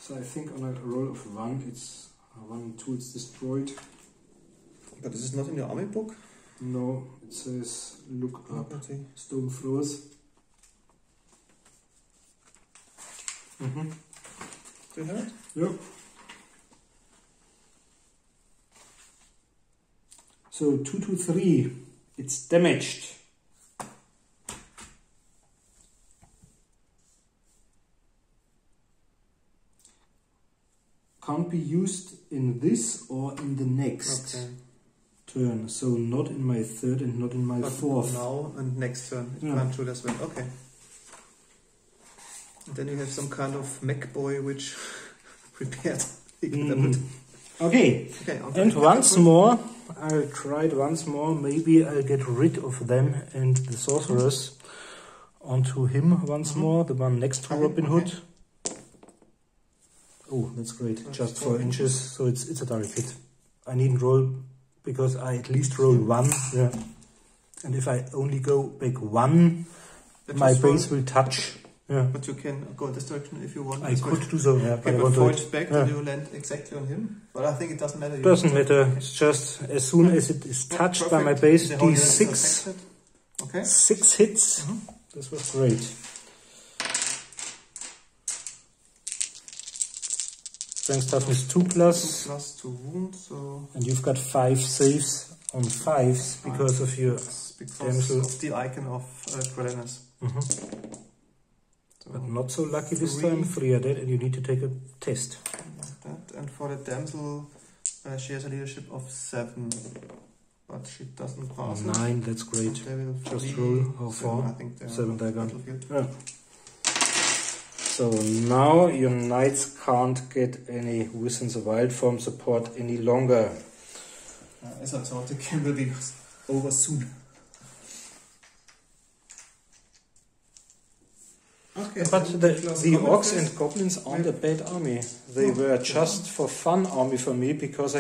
So I think on a roll of 1, it's 1 and 2, it's destroyed.
But this is not in your army book?
No, it says look up stone floors.
Do you have it?
Yep. So 2 to 3, it's damaged. Can't be used in this or in the next turn. So not in my 3rd and not in my 4th.
Now and next turn. It can't shoot as well. Okay. And then you have some kind of mech boy which prepared.
Okay. And once more, I'll try it once more. Maybe I'll get rid of them and the sorceress onto him once more. The one next to Robin Hood. Oh, that's great. Just 4 inches, so it's a direct hit. I needn't roll because I at least roll 1. Yeah. And if I only go back 1, my base will touch. Yeah.
But you can go in this direction if you want.
I could do so, yeah.
But before it's back, then you land exactly on him. But I think it doesn't matter.
Doesn't matter. It's just as soon as it is touched by my base, D6.
Okay.
6 hits. This was great. Strength toughness 2+.
2+ to wound, so...
And you've got 5 saves on 5s because of your damsel.
Of the icon of cleverness.
So but not so lucky this time. 3 are dead and you need to take a test.
And for the damsel, she has a leadership of 7. But she doesn't pass
9, that's great. Just roll how far? 7 they're gone. So now your knights can't get any Wizards of Wild Form support any longer.
As I thought, the game will be over soon. Okay,
but
then
the Orcs and Goblins aren't a bad army. They were just for fun army for me because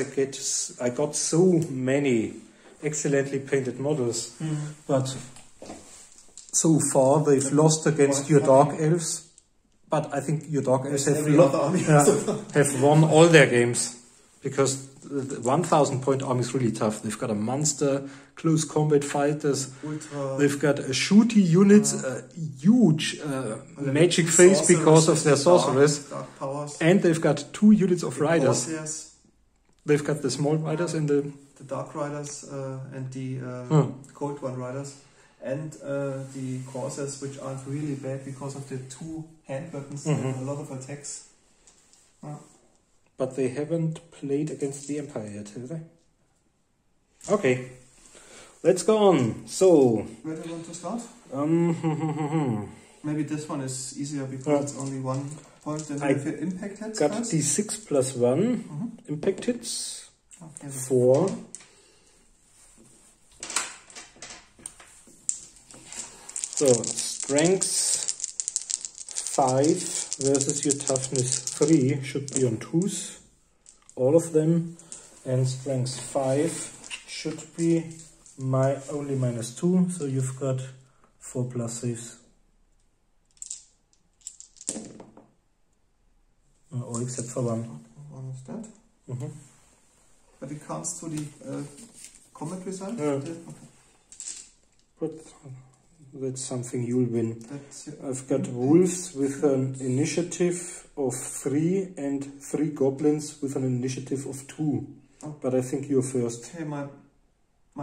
I got so many excellently painted models. But so far they've lost against your Dark Elves. But I think your Dark Elves have won all their games. Because the 1000 point army is really tough. They've got a monster, close combat fighters.
Ultra,
they've got a shooty units, a huge magic phase because of their sorcerers.
Dark powers.
And they've got 2 units of riders.
Corsairs.
They've got the small riders and the
Dark Riders and the Cold One Riders. And the Corsairs, which aren't really bad because of the 2 hand weapons and a lot of attacks.
But they haven't played against the Empire yet, have they? Okay, let's go on. So,
where do you want to start? Maybe this one is easier because it's only 1 point. Then you have your impact hits.
Got
first.
the 6+1 impact hits.
Okay,
4. So, strength 5 versus your toughness 3 should be on 2s, all of them, and strength 5 should be only -2, so you've got 4+ saves. Or except for 1.
One is that. But it counts to the combat result?
Yeah.
Okay.
But that's something you'll win.
That's
I've got wolves with an initiative of 3 and 3 goblins with an initiative of 2.
Okay.
But I think you're first.
Okay, my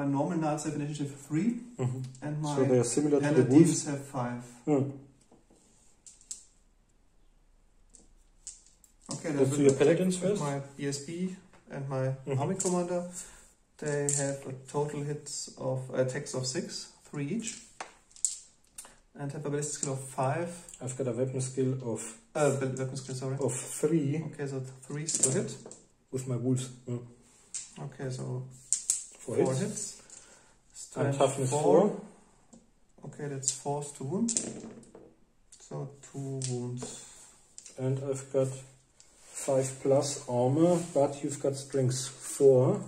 normal knights have initiative 3 and my
so they are similar to the
paladins
wolves.
have 5. Okay,
Let's do your paladins first.
My BSB and my army commander, they have a total hits of attacks of 6, 3 each. And have a ballistic skill of 5.
I've got a weapon skill of
weapon skill, sorry.
Of 3.
Okay, so 3 to hit.
With my wolves.
Okay, so
4
4
hits.
hits.
And toughness 4.
Okay, that's force to wound. So 2 wounds.
And I've got 5+ armor, but you've got strength 4.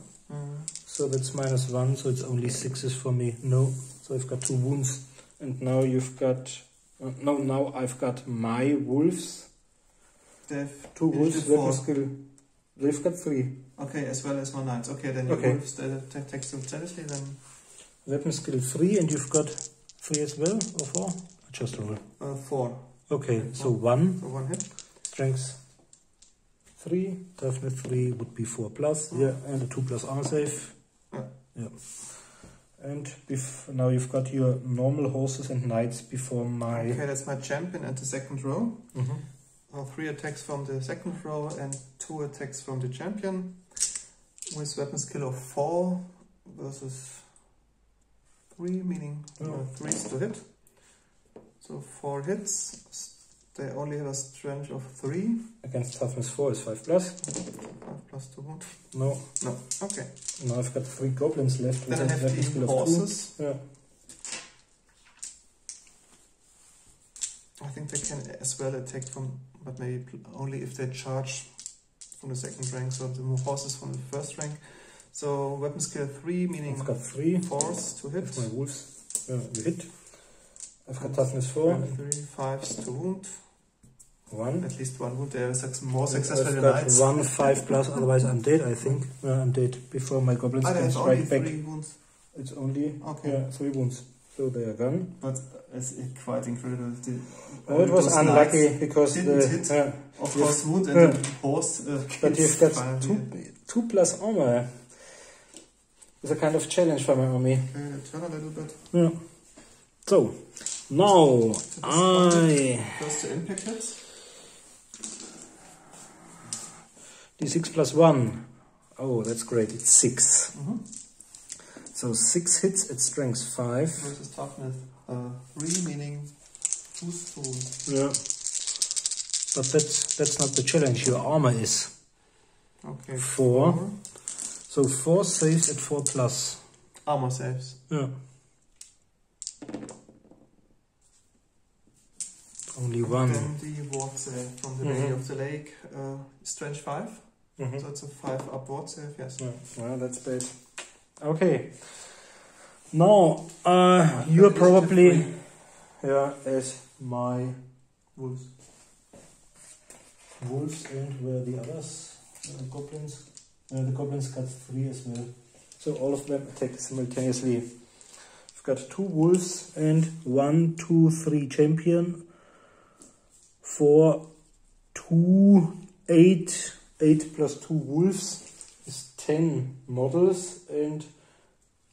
So that's -1, so it's only 6s for me. No, so I've got 2 wounds. And now you've got... now I've got my wolves.
They have
2 wolves, weapon skill. They've got 3.
Okay, as well as my knights. Okay, then your wolves, they take simultaneously, then...
Weapon skill 3, and you've got 3 as well, or 4? Just roll.
4.
Okay, so 1.
So 1 hit.
Strength 3, toughness 3 would be 4+. Yeah, and a 2+ armor save. Yeah. And now you've got your normal horses and knights before my...
Okay, that's my champion at the second row. 3 attacks from the second row and 2 attacks from the champion. With weapon skill of 4 versus 3, meaning 3s to hit. So 4 hits. They only have a strength of 3.
Against toughness 4 is 5+.
5+2 wound.
No.
No, okay.
Now I've got 3 goblins left.
Then I have the horses.
Yeah.
I think they can as well attack from, but maybe only if they charge from the second rank, so the horses from the first rank. So weapon skill 3, meaning
I've got 3
force to hit.
With my wolves. You hit. I've got toughness 4.
3 5s to wound.
1.
At least 1 wound. There is more successful
I've
than
got
knights.
1 5+, otherwise I'm dead, I think. I'm dead before my goblins can
It's
strike
only
back.
3 wounds.
It's only 3 wounds. So they are gone.
But it's quite incredible.
It was unlucky because
didn't hit. Of course, wound and the horse.
But you've got 2+ armor. It's a kind of challenge for my army.
Okay, turn a little bit.
Yeah. So now
First the impact hits.
The 6+1. Oh, that's great. It's 6. So 6 hits at strength 5.
Versus toughness 3, meaning 2 stones.
Yeah. But that's not the challenge. Your armor is.
Okay.
4. So 4 saves at 4+.
Armor saves.
Yeah. Only
and
one.
then the ward save from the Lady of the Lake, strength 5. So it's a 5 up ward save, yes.
Yeah, well, that's bad. Okay. Now, you're probably as my
Wolves.
wolves, and where are the others? Goblins. The goblins got 3 as well. So all of them attack simultaneously. I've got 2 wolves and 1, 2, 3 champion. 4, 2, 8. 8 plus 2 wolves is 10 models, and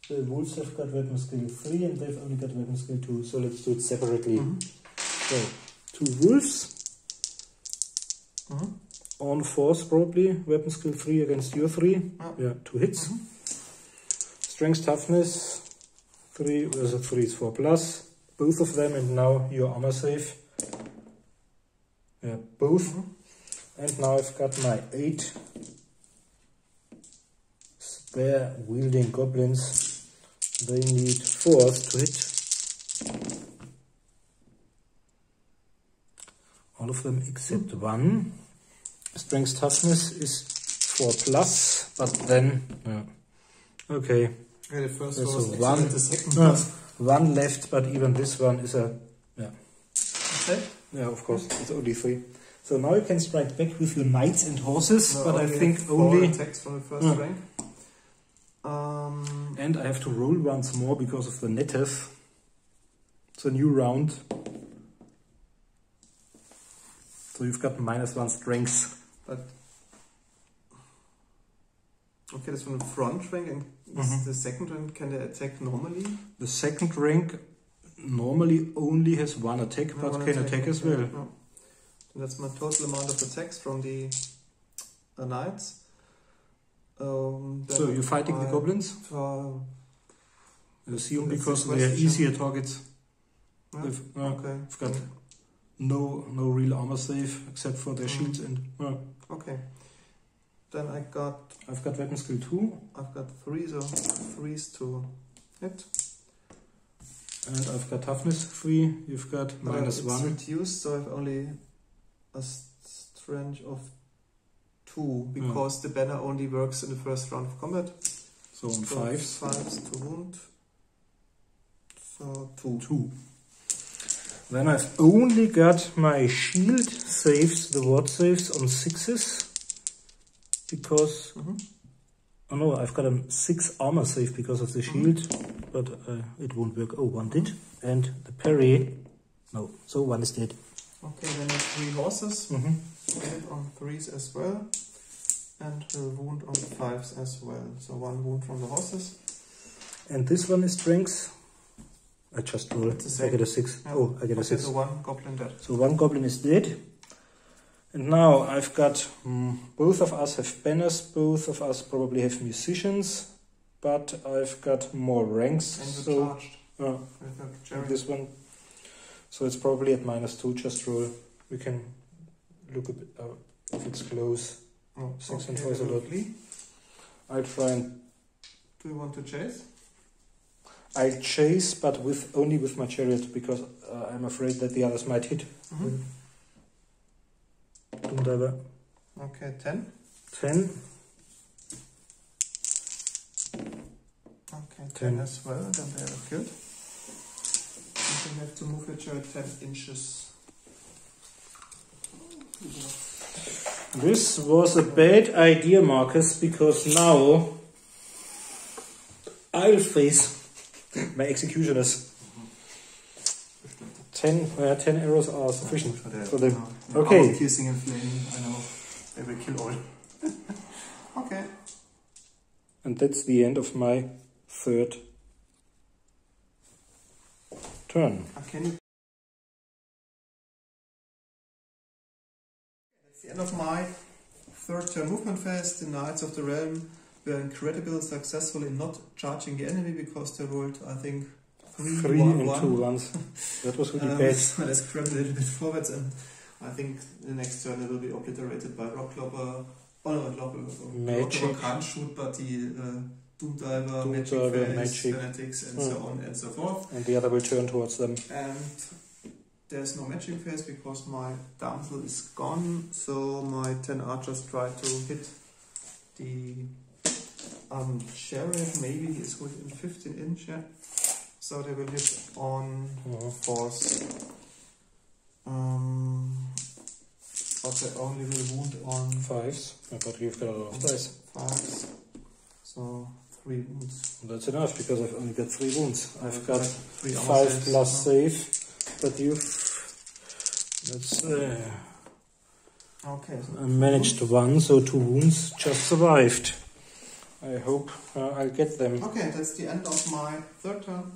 the wolves have got weapon skill 3 and they've only got weapon skill 2, so let's do it separately. So, 2 wolves. On force probably, weapon skill 3 against your 3. Yeah, 2 hits. Strength toughness 3 versus 3 is 4 plus. Both of them, and now your armor save. Yeah, both. And now I've got my 8 spear wielding goblins. They need 4s to hit. All of them except 1. Strength toughness is 4 plus, but then, okay.
Yeah, the first
There's
was
a 1,
the second
1 left, but even this one is a,
okay.
Yeah, of course, it's only 3. So now you can strike back with your knights and horses,
No,
but I think
4
only...
attacks from the first rank.
And I have to roll once more because of the native. It's a new round. So you've got -1 strength.
But okay, that's from the front rank, and the second rank, can they attack normally?
The second rank normally only has 1 attack, but can attack as well.
No. That's my total amount of attacks from the knights.
So you're fighting the goblins? I assume because they are easier targets.
Yeah.
Okay. I've got no real armor save except for their shields and.
Okay. Then I've got
weapon skill 2.
I've got 3, so 3s to hit.
And I've got toughness 3. You've got -1.
It's reduced, so I've only a strength of 2 because the banner only works in the first round of combat.
So on 5s.
5s to wound. So 2.
2. Then I've only got my shield saves, the ward saves, on 6s. Because... Oh no, I've got a 6 armor save because of the shield. But it won't work. Oh, 1 did. And the parry... No, so 1 is dead.
Okay, then I have 3 horses. Hit on 3s as well. And will wound on 5s as well. So 1 wound from the horses.
And this one is strength. I just roll. I get a 6. Yeah. Oh, I get a 6.
So 1 goblin dead.
So 1 goblin is dead. And now I've got... both of us have banners. Both of us probably have musicians. But I've got more ranks.
And
so
charged.
This one. So it's probably at -2. Just roll. We can look a bit if it's close. 6 and twice a lot. I'll try and...
Do you want to chase?
I'll chase, but only with my chariot, because I'm afraid that the others might hit. Doomdiver.
Okay, 10.
10.
Okay, 10 as well, then they are killed. You have to move your chariot 10 inches.
This was a bad idea, Marcus, because now I'll face my executioners. 10 arrows are sufficient for them. Okay.
Piercing and flaming, I know. They will kill all. Okay.
And that's the end of my 3rd turn.
That's the end of my 3rd turn movement phase. The Knights of the Realm were incredibly successful in not charging the enemy because they rolled, I think,
3 and 2 ones. That was really bad.
So let's grab a little bit forwards, and I think the next turn it will be obliterated by Rockclopper. Oh no,
Magic.
Rockclopper can't shoot, but the Doomdiver, Magic,
Magic,
Fanatics, and so on and so forth.
And the other will turn towards them.
And there's no matching phase because my damsel is gone, so my 10 archers try to hit the chariot. Maybe he's within 15 inch, yeah. So they will hit on force. But they only will wound on
5s. But you've got a lot of dice.
5s. So 3 wounds.
That's enough because I've only got 3 wounds. I've got
3
5 plus save, but you've. That's.
Okay. So
I managed 1, so 2 wounds just survived. I hope I'll get them.
Okay, that's the end of my third turn.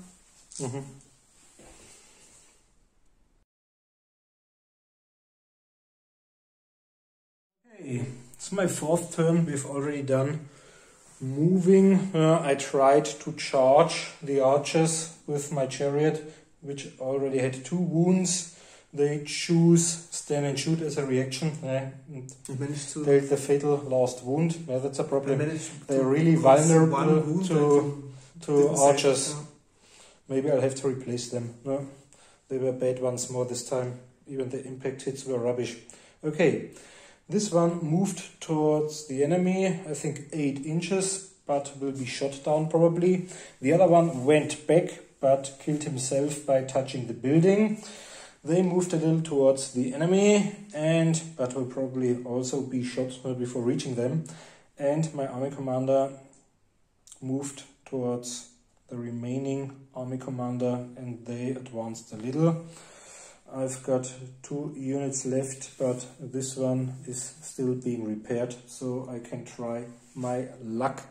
Okay, it's my 4th turn. We've already done moving. I tried to charge the archers with my chariot, which already had 2 wounds. They choose stand and shoot as a reaction. And dealt the fatal last wound. Yeah, that's a problem. They're really vulnerable to archers. Maybe I'll have to replace them. No, they were bad once more this time. Even the impact hits were rubbish. Okay, this one moved towards the enemy, I think 8 inches, but will be shot down probably. The other one went back, but killed himself by touching the building. They moved a little towards the enemy, but will probably also be shot before reaching them. And my army commander moved towards the remaining army commander, and they advanced a little. I've got 2 units left, but this one is still being repaired, so I can try my luck.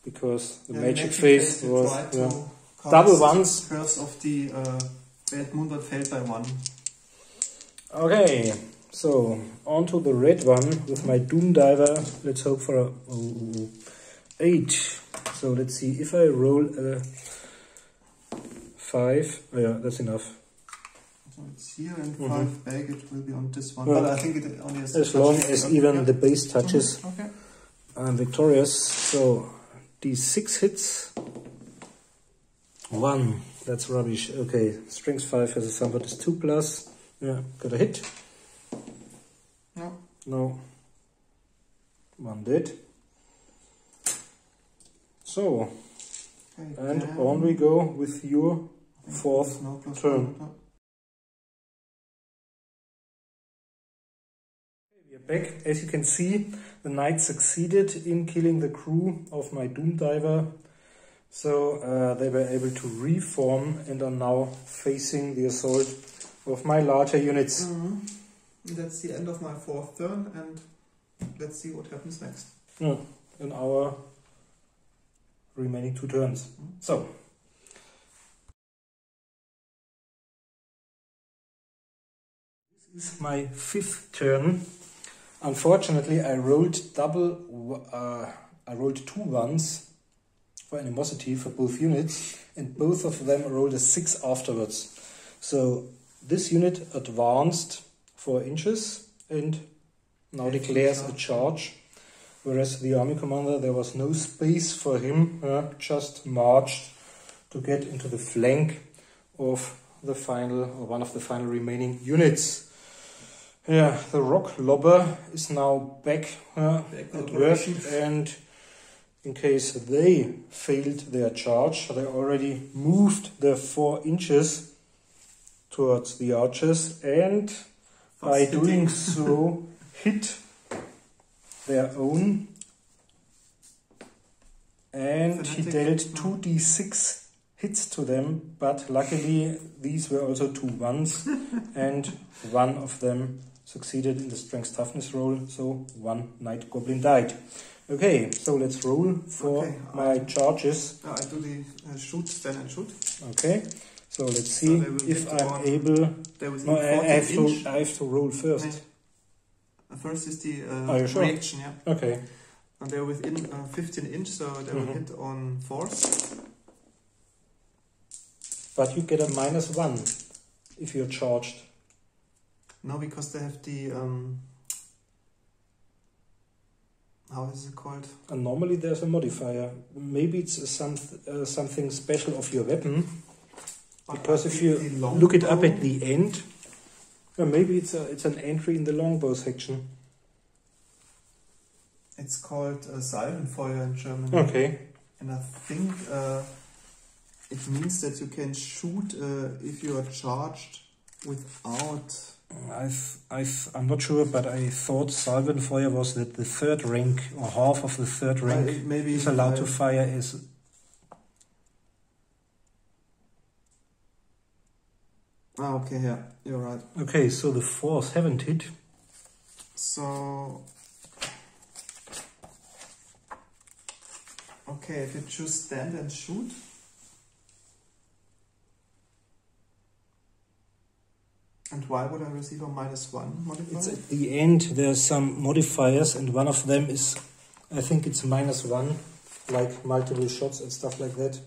Because the magic phase was double ones.
Curse of the Red Moon, but failed by 1.
Okay, so on to the red one with my Doom Diver. Let's hope for a 8. So let's see if I roll a 5. Oh yeah, that's enough.
So it's here and 5 back. It will be on this one. But I think it only has
as long as even the base touches.
Okay.
I'm victorious. So these 6 hits. 1. That's rubbish. Okay, strength 5 has a sum, but it's 2 plus. Yeah, got a hit.
No.
No. 1 dead. So, and on we go with your 4th turn. We are back. As you can see, the knight succeeded in killing the crew of my Doom Diver. So they were able to reform and are now facing the assault of my larger units.
That's the end of my 4th turn, and let's see what happens next.
In our remaining 2 turns. So, this is my 5th turn. Unfortunately, I rolled 2 ones for animosity for both units, and both of them rolled a 6 afterwards. So this unit advanced 4 inches and now declares a charge, whereas the army commander, there was no space for him, just marched to get into the flank of the final, or one of the final remaining units. Yeah, the rock lobber is now back at work, and in case they failed their charge, they already moved their 4 inches towards the archers, and by doing so hit their own, and he dealt 2d6 hits to them, but luckily these were also 2 ones, and one of them succeeded in the strength toughness roll, so 1 night goblin died. Okay, so let's roll for my charges.
I do the shoot, stand and shoot.
Okay, so let's see if I'm able. No, I have to roll first.
First is the
reaction,
yeah.
Okay.
And they're within 15 inch, so they will hit on force.
But you get a -1 if you're charged.
No, because they have the how is it called?
And normally there's a modifier. Maybe it's something special of your weapon. Because if you look it up at the end, maybe it's an entry in the longbow section.
It's called Salvenfeuer in German.
Okay.
And I think it means that you can shoot if you are charged without...
I'm not sure, but I thought Salvenfeuer was that the third rank, or half of the third rank,
maybe
is allowed to fire as...
Ah, okay, yeah, you're right.
Okay, so the fours haven't hit.
So... Okay, if you choose stand and shoot... And why would I receive a -1 modifier?
It's at the end, there's some modifiers, and one of them is, I think it's -1, like multiple shots and stuff like that.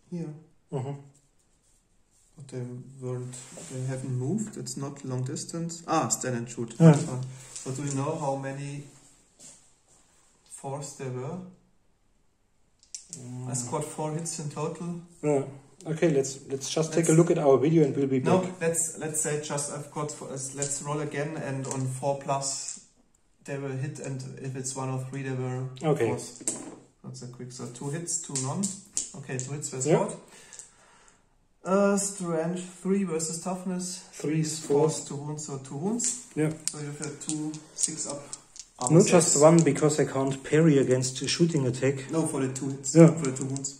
Here.
Mm-hmm.
But they haven't moved, it's not long distance. Ah, stand and shoot.
Yeah.
So do you know how many fours there were? I scored 4 hits in total.
Yeah. Okay, let's just take a look at our video and we'll be back.
No, let's say just I've got let's roll again, and on 4+ they will hit, and if it's 1 or 3 they were
okay.
fours. That's a quick. So 2 hits, 2 none. Okay, 2 hits were
Yeah.
scored. Strength 3 versus toughness.
3
is
fours.
2 wounds, so 2 wounds.
Yeah.
So you have 2 6 up.
No, just 1 because I can't parry against a shooting attack.
No, for the 2 hits.
Yeah.
For the 2 wounds.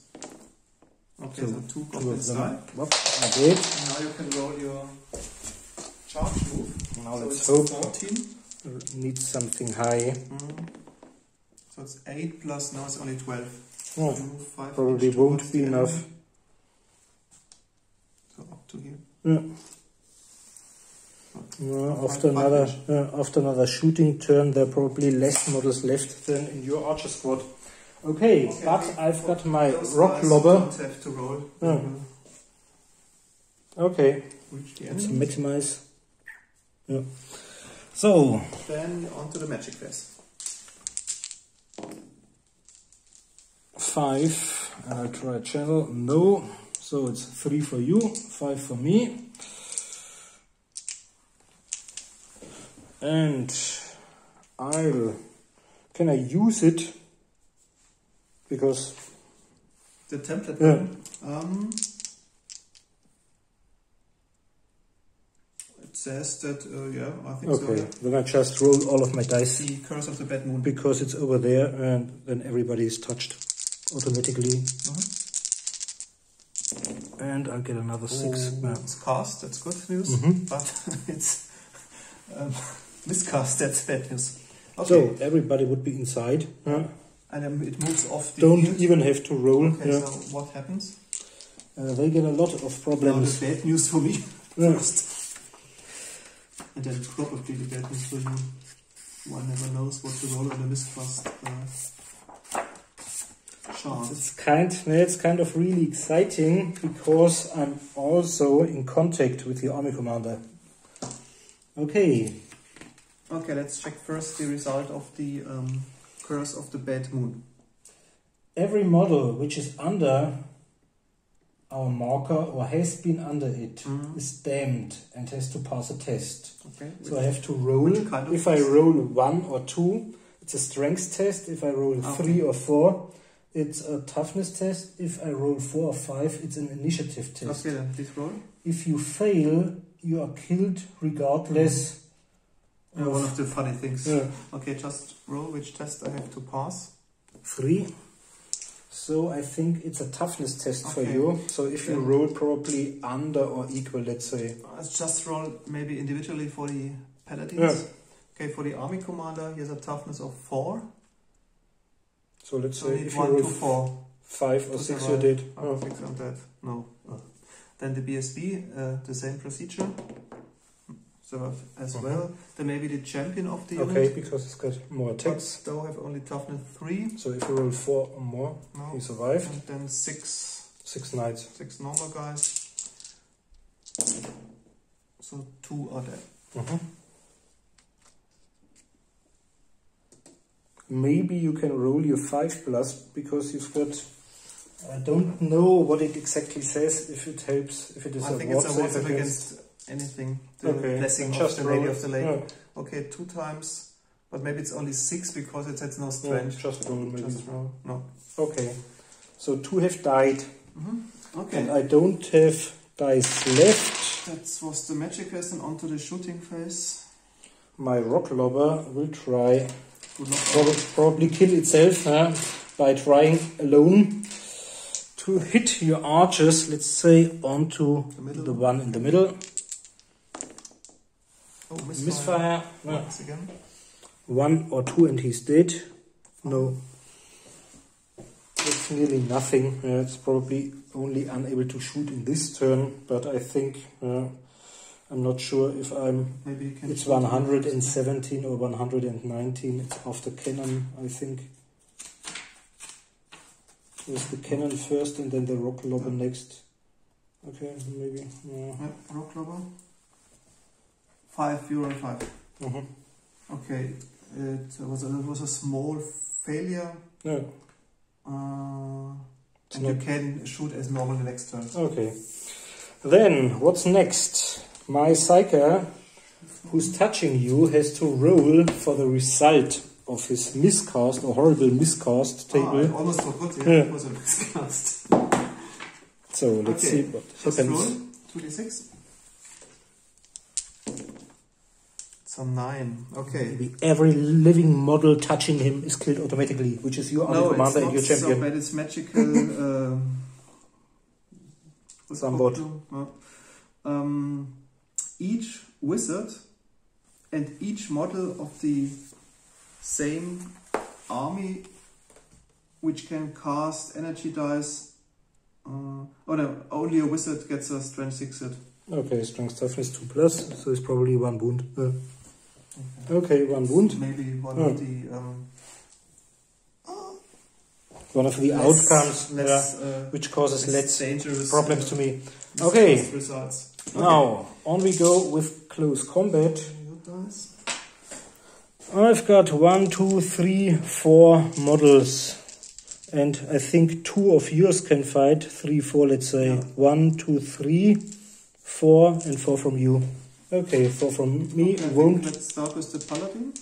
Okay, so 2
of
goblins
them.
die.
Whoop, I did.
And now you can roll your charge move.
Now
so
let's
it's
hope.
14.
Need something high.
So it's 8 plus, now it's only 12.
Oh,
So you move 5
probably
each
won't
towards
be
the
enough.
enemy. So up to here.
Yeah. After another shooting turn, there are probably less models left than in your archer squad. Okay, but I've got my rock lobber.
Don't have to roll.
Yeah. Okay,
Reach the
let's
enemy.
maximize. Yeah. So,
Then onto the magic phase.
5, and I'll try a channel. No, so it's 3 for you, 5 for me. And can I use it? Because
The template.
Yeah.
It says that, yeah, I think so.
okay,
Yeah.
then I just roll all of my dice
The curse of the bad moon.
because it's over there, and then everybody is touched automatically. And I'll get another 6.
Oh, it's cast, that's good news. But it's miscast, that's bad news. Okay.
So everybody would be inside.
And it moves off the
Don't
field.
even have to roll.
Okay,
Yeah.
so what happens?
They get a lot of
Now the
problems.
bad news for me
Yeah.
first. And then probably the bad news for you. One never knows what to roll on a miscast chart.
It's kind of really exciting because I'm also in contact with the army commander. Okay.
Okay, let's check first the result of the curse of the bad moon.
Every model which is under our marker or has been under it is damned and has to pass a test.
Okay.
So I have to roll.
which kind of
If I
test?
roll 1 or 2, it's a strength test. If I roll 3 or 4, it's a toughness test. If I roll 4 or 5, it's an initiative test.
Okay, then please roll.
If you fail, you are killed regardless.
One of the funny things.
Yeah.
Okay, just roll which test I have to pass.
3. So I think it's a toughness test for
Okay.
you. So if you
Then-
roll probably under or equal, let's say.
Let's just roll maybe individually for the paladins.
Yeah.
Okay, for the army commander, he has a toughness of 4.
So let's
So
say
we need
if you
1
roll
to 4.
5 or
To
6, you
survive.
did.
I don't think I'm dead. No. Then the BSB, the same procedure. So as well. Then maybe the champion of the
Okay,
unit.
because it's got more attacks.
But though have only toughness 3.
So if you roll 4 or more,
No.
he survived.
And then 6
knights.
normal guys. So 2 are dead.
maybe you can roll your 5+, because you've got... I don't know what it exactly says, if it helps, if it is
I think it's a ward save against anything. The blessing of the Lady of the Lake. Yeah. Okay, 2 times, but maybe it's only 6 because it has no strength.
Just roll, maybe.
Just roll. No.
Okay, so 2 have died.
Okay.
And I don't have dice left.
That was the magic quest, and onto the shooting phase.
My rock lobber will try, probably kill itself by trying alone to hit your archers, let's say, onto the one in the middle.
Oh,
misfire.
Once again.
1 or 2 and he's dead. No. It's nearly nothing. It's probably only unable to shoot in this turn, but I think I'm not sure if it's 117 or 119. It's after cannon, I think. With the cannon first and then the rock lobber next. Okay, maybe.
Yeah, rock lobber. 5 euro 5. Okay, it was a small failure.
Yeah.
And you can shoot as normal the next turn.
Okay. Then, what's next? My Psyker, who's touching you, has to roll for the result of his miscast or horrible miscast table.
I almost forgot, it was a miscast.
So, let's see what happens.
Roll 2d6. It's a 9. Okay.
Maybe every living model touching him is killed automatically, which is your army commander and your champion.
So bad, it's magical.
Somewhat.
Each wizard and each model of the same army which can cast energy dice. Only a wizard gets a strength 6 hit.
Okay, strength toughness 2+, so it's probably 1 wound. Okay, 1 wound.
Maybe one of the
one of the outcomes which causes less dangerous problems to me. Okay, now on we go with close combat. I've got 1, 2, 3, 4 models, and I think 2 of yours can fight. 3, 4, let's say. 1, 2, 3, 4, and 4 from you. Okay, 4 from me. Won't.
Let's start with the paladin.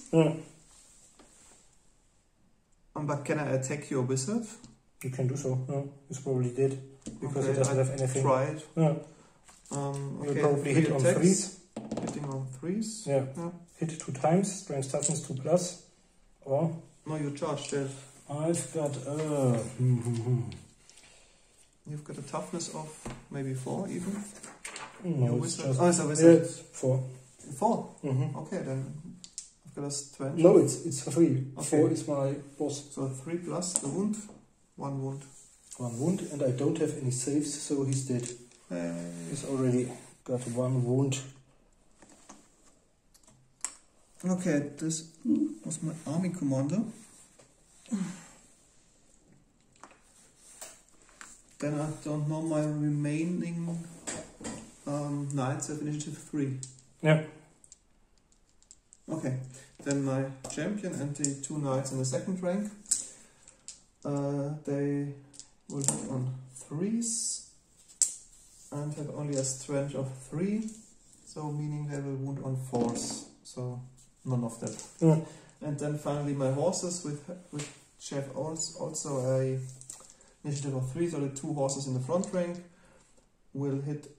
But can I attack your wizard?
You can do so. He's probably dead because he doesn't have anything.
Try it.
You'll probably hit on 3s.
Hitting on 3s.
Yeah. Hit 2 times. Strength toughness 2+. Or
no, you charged it.
I've got.
You've got a toughness of maybe 4 even.
No, it's just.
Oh, it's a wizard.
It's 4.
4. Okay, then I've got a strength.
No, it's 3.
Okay.
4 is my boss.
So 3 plus the wound. 1 wound.
1 wound, and I don't have any saves, so he's dead. He's already got 1 wound.
Okay, this was my army commander. Then I don't know my remaining knights have initiative 3.
Yeah.
Okay, then my champion and the 2 knights in the 2nd rank. They will hit on 3s and have only a strength of 3, so meaning they will wound on 4s. So none of that.
Yeah.
And then finally my horses which have also a initiative of 3, so the 2 horses in the front rank will hit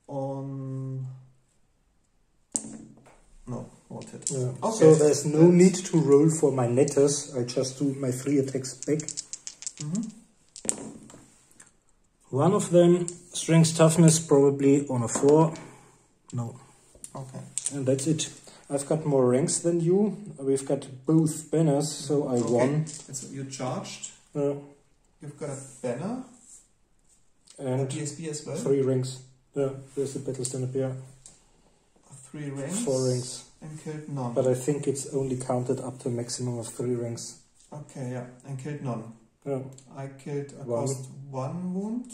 on... No, won't hit.
Yeah.
Okay.
So there's no need to roll for my netters. I just do my 3 attacks back. One of them, strength toughness, probably on a 4. No.
Okay.
And that's it. I've got more ranks than you. We've got both banners, so I won.
So you charged. You've got a banner.
And
a DSB as well.
3 ranks. Yeah, there's the battle stand up here.
3 ranks.
4 ranks.
And killed none.
But I think it's only counted up to a maximum of 3 ranks.
Okay, yeah. And killed none.
Yeah.
I caused 1 wound.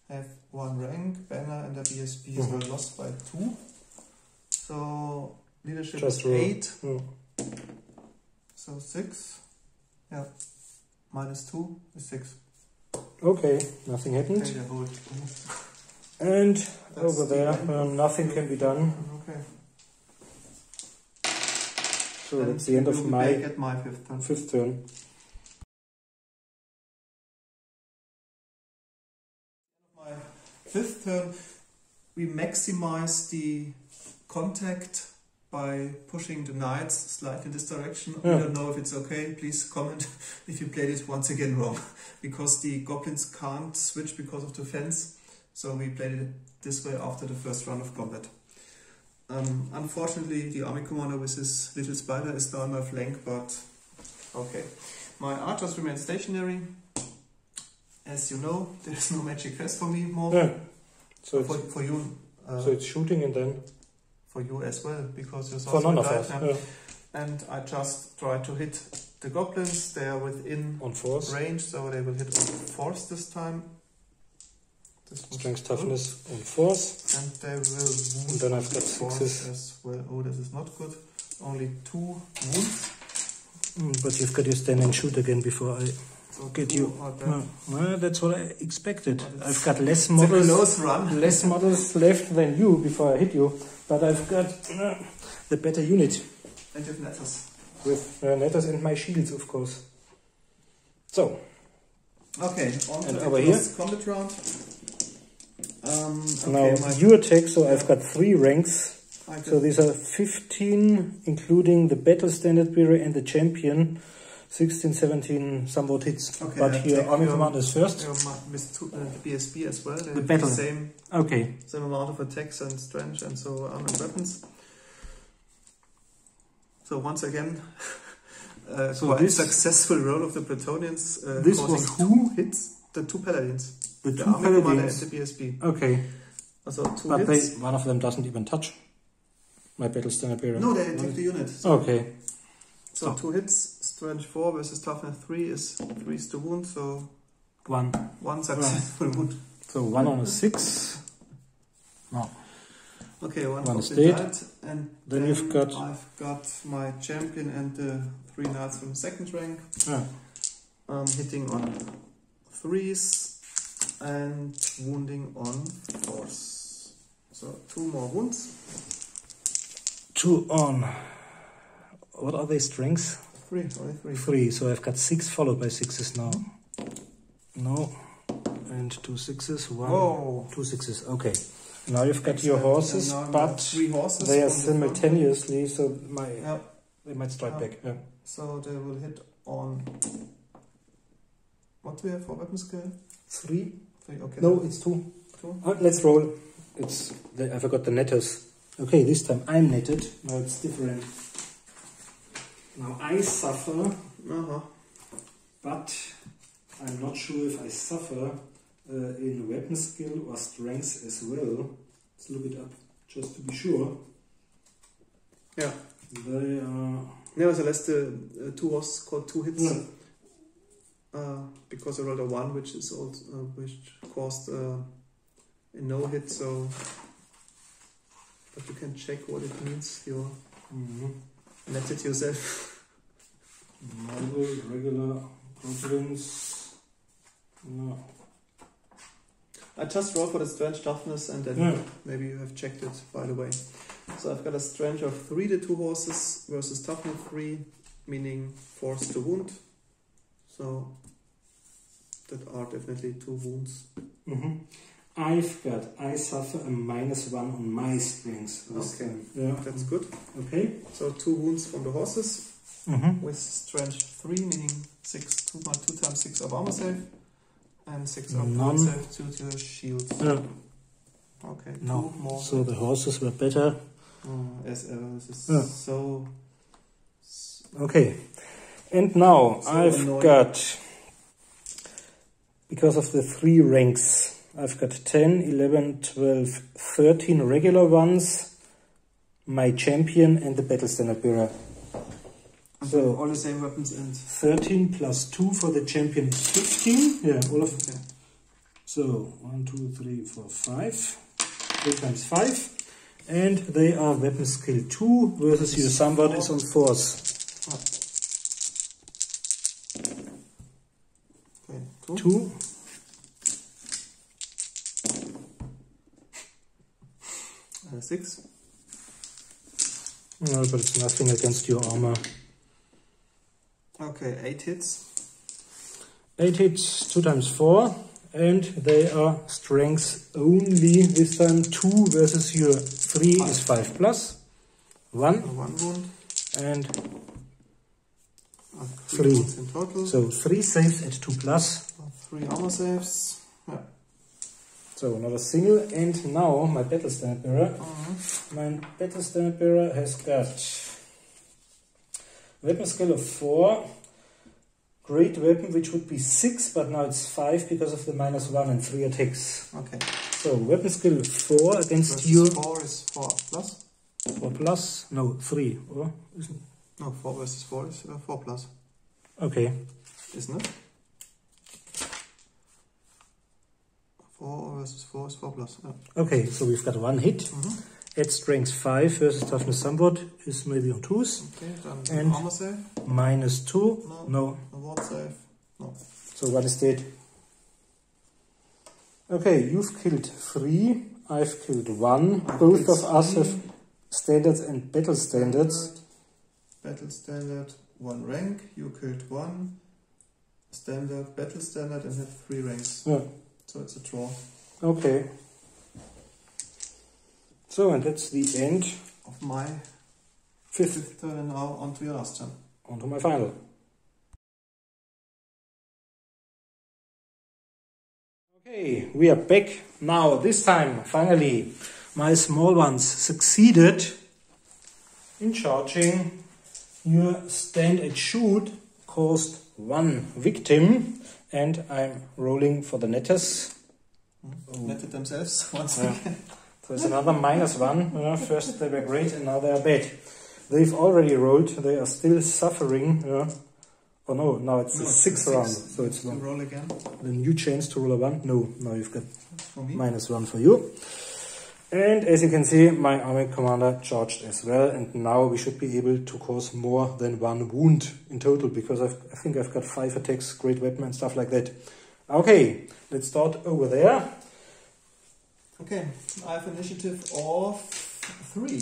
Have 1 rank. Banner and a DSB as well lost by 2. So leadership
just
is 8.
Yeah.
So 6. Yeah. -2 is 6.
Okay, nothing happened.
Okay, the horde.
And
That's
over there, nothing can be done.
Okay.
So
Then
that's the end
we
of
will be
my
back at my 5th turn.
5th turn.
My 5th turn, we maximize the contact by pushing the knights slightly in this direction.
Yeah.
We don't know if it's okay. Please comment if you played it once again wrong. Because the goblins can't switch because of the fence. So we played it this way after the first round of combat. Unfortunately, the army commander with his little spider is now on my flank, but okay. My archers remain stationary. As you know, there's no magic quest for me more.
Yeah. So it's,
For you.
so it's shooting and then
For you as well, because you're
for none of
died,
us.
yeah.
Yeah.
And I just try to hit the goblins. They are within
On force.
range, so they will hit on force this time. This was
Strength,
good.
toughness on force.
And they will wound
And then I've got
force
6s.
as well. Oh, this is not good. Only 2 wounds.
But you've got your stand and shoot again before I
So
get
2
you.
are dead.
No, that's what I expected.
But
I've got less
It's a
models.
close run.
Less models left than you before I hit you, but I've got the better unit
And you have netters.
with netters and my shields, of course. So,
Okay, on
And
to
over
the
here?
close combat round.
now
my
you attack, so I've got 3 ranks.
I
So
got
these are 15, including the battle standard bearer and the champion. 16, 17, somewhat hits.
Okay,
But
I
here,
take
army
your-
commander is first.
with the BSB as well. They
The
have
battle.
same
Okay.
amount of attacks and strength and so on and weapons. So once again,
So
quite
this-
successful roll of the Bretonnians.
This
causing
was
2 hits. The 2 paladins.
The
The
2
army commander and
paladins.
the BSB.
Okay.
So 2
But
hits.
one of them doesn't even touch my battle standard bearer.
No, they attack the unit. So,
Okay.
so 2 hits. Strength 4 versus toughness 3 is 3 is the wound. So
1.
1 successful wound.
So 1 on a 6. No.
Okay, one
One
of
is
the
dead.
died, and
Then you've got-
I've got my champion and the 3 knights from 2nd rank.
Yeah.
Hitting on 3s and wounding on 4s. So 2 more wounds.
2 on. What are they strengths?
3, only 3.
3. So I've got 6 followed by 6s now. No. And 2 6s. 1.
Whoa.
2 6s. Okay. Now you've got your horses,
And now I have
but
3 horses
they are
from the front.
simultaneously, so
Yeah.
they might strike
Yeah.
back. Yeah.
So they will hit on. What do we have for weapon skill?
3?
3, okay.
No, it's 2.
2.
Let's roll. I forgot the netters. Okay, this time I'm netted. Now it's different. Now I suffer,
Uh-huh.
but I'm not sure if I suffer in weapon skill or strength as well. Let's look it up just to be sure.
Yeah.
They are.
Nevertheless, the 2 horses called 2 hits.
Yeah.
Because I rolled a 1, which is also, which caused a no hit. So, but you can check what it means. You net it yourself.
Marble, regular, goblins. No.
I just rolled for the strength toughness, and then maybe you have checked it, by the way. So I've got a strength of 3, the 2 horses, versus toughness 3, meaning force to wound. So that are definitely 2 wounds.
I suffer a -1 on my strengths.
Okay,
Yeah.
that's good.
Okay.
So 2 wounds from the horses with strength 3, meaning 2 times 6 of armor save, and 6 of
None.
wound save due to your shield.
Yeah.
Okay, 2
No.
more.
So the horses were better.
As ever, this is
Yeah.
so.
Okay. And now
So
I've
annoying.
got, because of the 3 ranks, I've got 10, 11, 12, 13 regular ones, my champion and the battle standard bearer. So
all the same weapons and
13 plus 2 for the champion, 15. Yeah, all of them. So 1, 2, 3, 4, 5. 3 times 5. And they are weapon skill 2 versus your somewhat is on force. 2.
Six.
No, but it's nothing against your armor.
Okay, 8 hits.
8 hits, 2 times 4, and they are strengths only. This time 2 versus your 3 is 5 plus. 1.
So 1 wound.
And
3
3.
wounds in total.
So 3 saves at 2 plus.
3 armor saves. Yeah.
So not a single. And now my battle standard bearer. My battle standard bearer has got weapon skill of 4. Great weapon, which would be 6, but now it's 5 because of the -1 and 3 attacks.
Okay.
So weapon skill 4 against
versus
your
4 is 4 plus.
4 plus? No, 3. Or isn't?
No, 4 versus 4 is 4 plus.
Okay.
Isn't it? 4 versus 4 is 4 plus. Yeah.
Okay, so we've got 1 hit. At strength 5 versus toughness somewhat is maybe on 2s.
Okay, then
And
armor save.
-2. No.
Ward save. No.
So what is dead? Okay, you've killed 3. I've killed 1. Both of us have standards and battle standards.
Battle standard, 1 rank. You killed 1. Standard, battle standard, and have 3 ranks.
Yeah.
So it's a draw.
Okay. So, and that's the end
Of my
fifth.
turn, and now on to your last turn.
On to my final. Okay, we are back now. This time, finally, my small ones succeeded in charging. Your stand and shoot caused 1 victim, and I'm rolling for the netters.
Netted themselves once
Yeah.
again.
So it's another -1. First they were great and now they are bad. They've already rolled, they are still suffering. Oh no, now it's the 6th round, so it's
You
1.
roll again
The new chance to roll a 1. No, now you've got
for me.
-1 for you. And as you can see, my army commander charged as well, and now we should be able to cause more than 1 wound in total, because I think I've got 5 attacks, great weapon and stuff like that. Okay, let's start over there.
Okay, I have initiative of 3.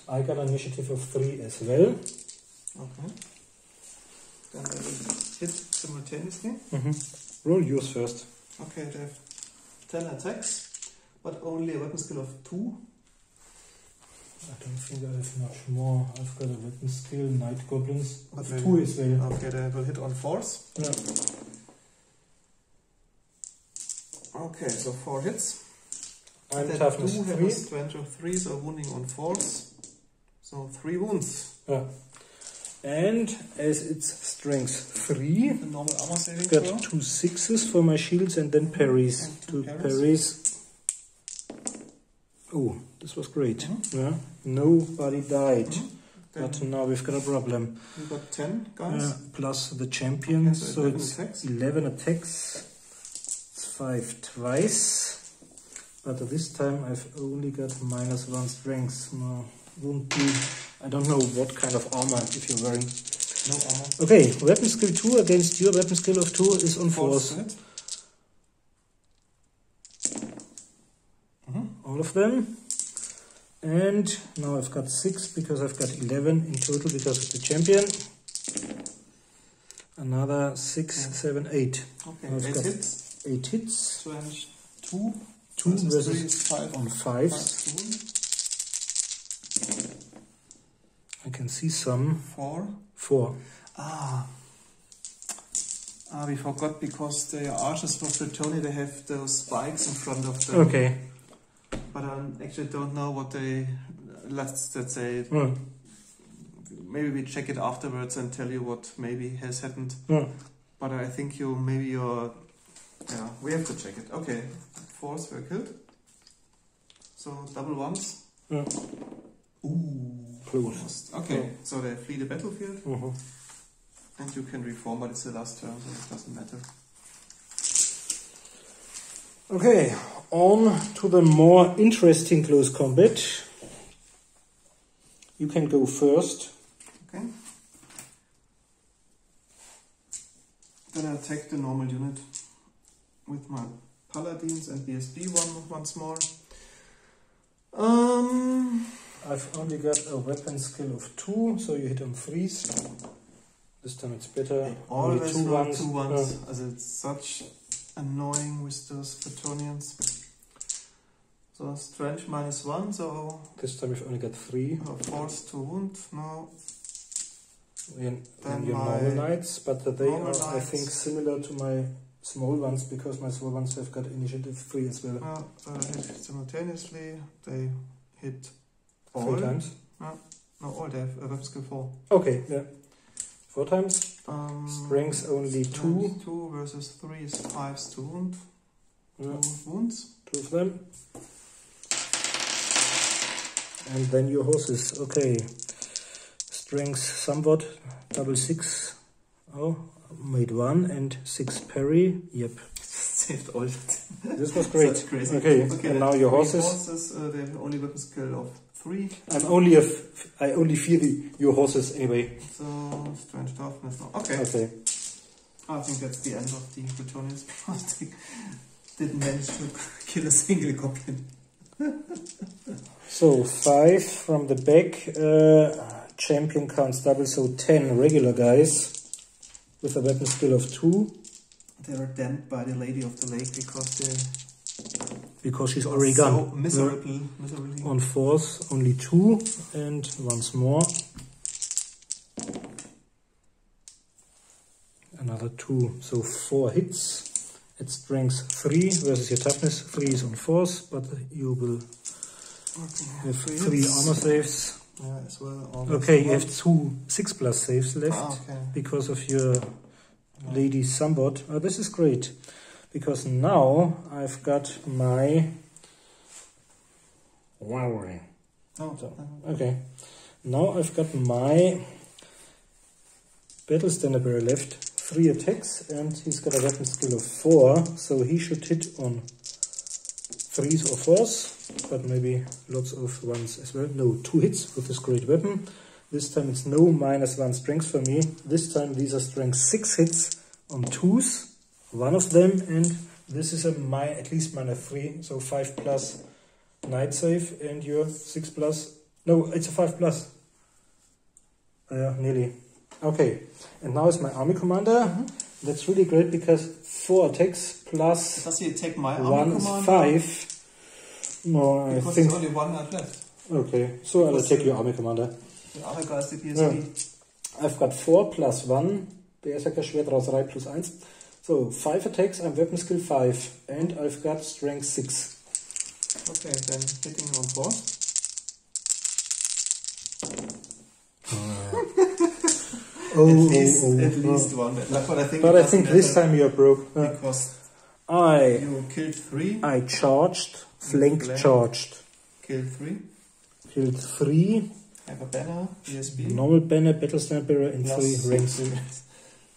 I got an initiative of 3 as well.
Okay. Then I will hit simultaneously.
Roll yours first.
Okay, they have 10 attacks, but only a weapon skill of 2.
I don't think I have much more. I've got a weapon skill, Night Goblins,
But
of
maybe-
2 as well.
Okay, they will hit on 4s.
Yeah.
Okay, so 4 hits.
I'm
Then
toughness
2 have
3.
a strength of 3, so wounding on 4s. So 3 wounds.
Yeah. And as it's strength 3,
The normal armor saving
got
throw.
2 6s for my shields and then parries.
And
2
2
parries. Oh, this was great. Yeah. Nobody died.
Then
But now we've got a problem.
you got 10 guys.
Plus the champion,
Okay, so
so
11
it's
attacks.
11 attacks. It's 5 twice. But this time I've only got -1 strength. No, won't be. I don't know what kind of armor if you're wearing.
No armor.
Okay, weapon skill 2 against your weapon skill of 2 is on 4s.
hit.
All of them. And now I've got 6 because I've got 11 in total because of the champion. Another 6, 7, 8.
Okay,
I've
8
got
hits.
8 hits.
So and 2.
2
3
versus
is 5
on 5s.
5
I can see some.
4.
4.
We forgot because the archers for Bretonnia, they have those spikes in front of them.
Okay.
But I actually don't know what they... Let's say...
Mm.
Maybe we check it afterwards and tell you what maybe has happened.
Mm.
But I think you're... Yeah, we have to check it. Okay, 4s were killed. So double 1s.
Mm.
Ooh,
Close.
okay, so they flee the battlefield.
Mhm.
And you can reform, but it's the last turn, so it doesn't matter.
Okay, on to the more interesting close combat. You can go first.
Okay. Then I attack the normal unit with my paladins and BSB once more.
I've only got a weapon skill of 2, so you hit on 3s. This time it's better. Only
Always
2 ones.
2 ones. It's such annoying with those Bretonnians. So strength -1, so
This time I've only got 3.
force to wound. No.
And your normal knights, but they are, I think, similar to my small ones, because my small ones have got initiative 3 as well.
Hit simultaneously, they hit all.
3 times?
No, all, they have a weapon skill 4.
Okay, yeah. 4 times. Strength only 2.
2 versus 3 is 5 to wound.
Yeah.
2 wounds.
2 of them. And then your horses. Okay. Strength somewhat. Double 6. Oh, made 1 and 6 parry. Yep.
Saved all.
This was great.
Such crazy.
Okay, and now your horses.
They have only weapon skill of 3.
I only fear your horses anyway.
So strength toughness. Okay.
Okay.
I think that's the end of the Bretonnians, because they didn't manage to kill a single goblin.
So 5 from the back. Champion counts double, so 10 regular guys with a weapon skill of 2.
They were damned by the Lady of the Lake because
she's already gone.
So miserably.
On 4th, only 2, and once more. Another 2, so 4 hits. At strength 3 versus your toughness. 3 is on 4th, but you will have 3 armor saves.
Yeah, as well.
Okay, you have 2 6+ saves left
okay.
because of your lady somewhat. Oh, this is great, because now I've got my wowing. Okay, now I've got my battle standard bearer left. 3 attacks, and he's got a weapon skill of 4, so he should hit on 3s or 4s, but maybe lots of 1s as well. No, 2 hits with this great weapon. This time it's no -1 strength for me. This time these are strength 6 hits on 2s, 1 of them, and this is at least -3, so 5+ knight save, and your 6+. No, it's a 5+. Nearly. Okay, and now is my army commander. That's really great, because 4 attacks plus
does he attack my army
1
commander?
is 5. No, I
because
think.
there's only 1 knight left.
Okay, so I'll take your army commander.
The other guy's the PSP.
I've got 4 plus 1. Berserker Schwertrauserei plus 1. So 5 attacks, I'm weapon skill 5. And I've got strength 6.
Okay, then hitting on 4. At least 1. That's what I think.
But I think this time you're broke.
Because you killed 3.
I charged, flank charged.
Killed 3.
Killed 3.
Have a banner, BSB.
Normal banner, battle standard bearer in 3 ranks.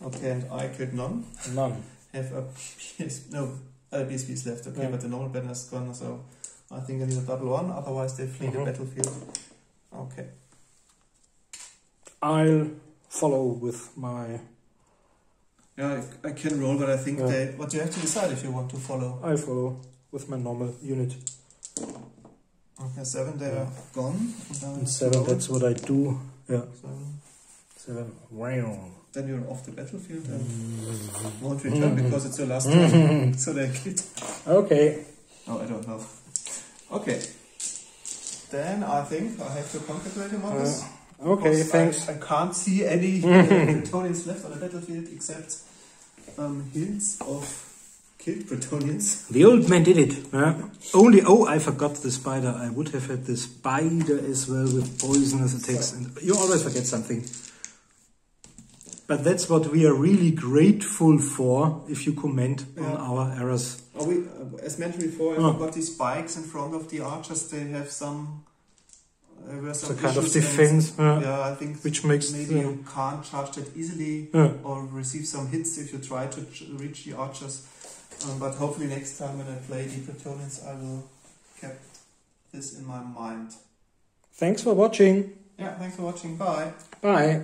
Okay, and I killed none.
None.
Have a BSB is left. Okay, but the normal banner is gone, so I think I need a double 1. Otherwise, they flee the battlefield. Okay.
I'll follow with my.
Yeah, I can roll, but I think what you have to decide if you want to follow.
I follow with my normal unit.
Okay, 7, they are gone.
And 7, that's what I do. Yeah. 7. Wow.
Then you're off the battlefield and won't return because it's your last turn. So they're killed.
Okay.
Oh, I don't know. Okay. Then I think I have to congratulate him on this.
Okay, thanks.
I can't see any Bretonnians left on the battlefield except hills of killed Bretonnians.
The old man did it. I forgot the spider. I would have had the spider as well with poisonous attacks. And you always forget something. But that's what we are really grateful for, if you comment on our errors.
As mentioned before, I forgot these spikes in front of the archers. They have some...
It's a kind of defense,
I think
which makes
maybe you can't charge that easily or receive some hits if you try to reach the archers. But hopefully next time when I play the Bretonnians, I will keep this in my mind.
Thanks for watching.
Yeah, thanks for watching. Bye.
Bye.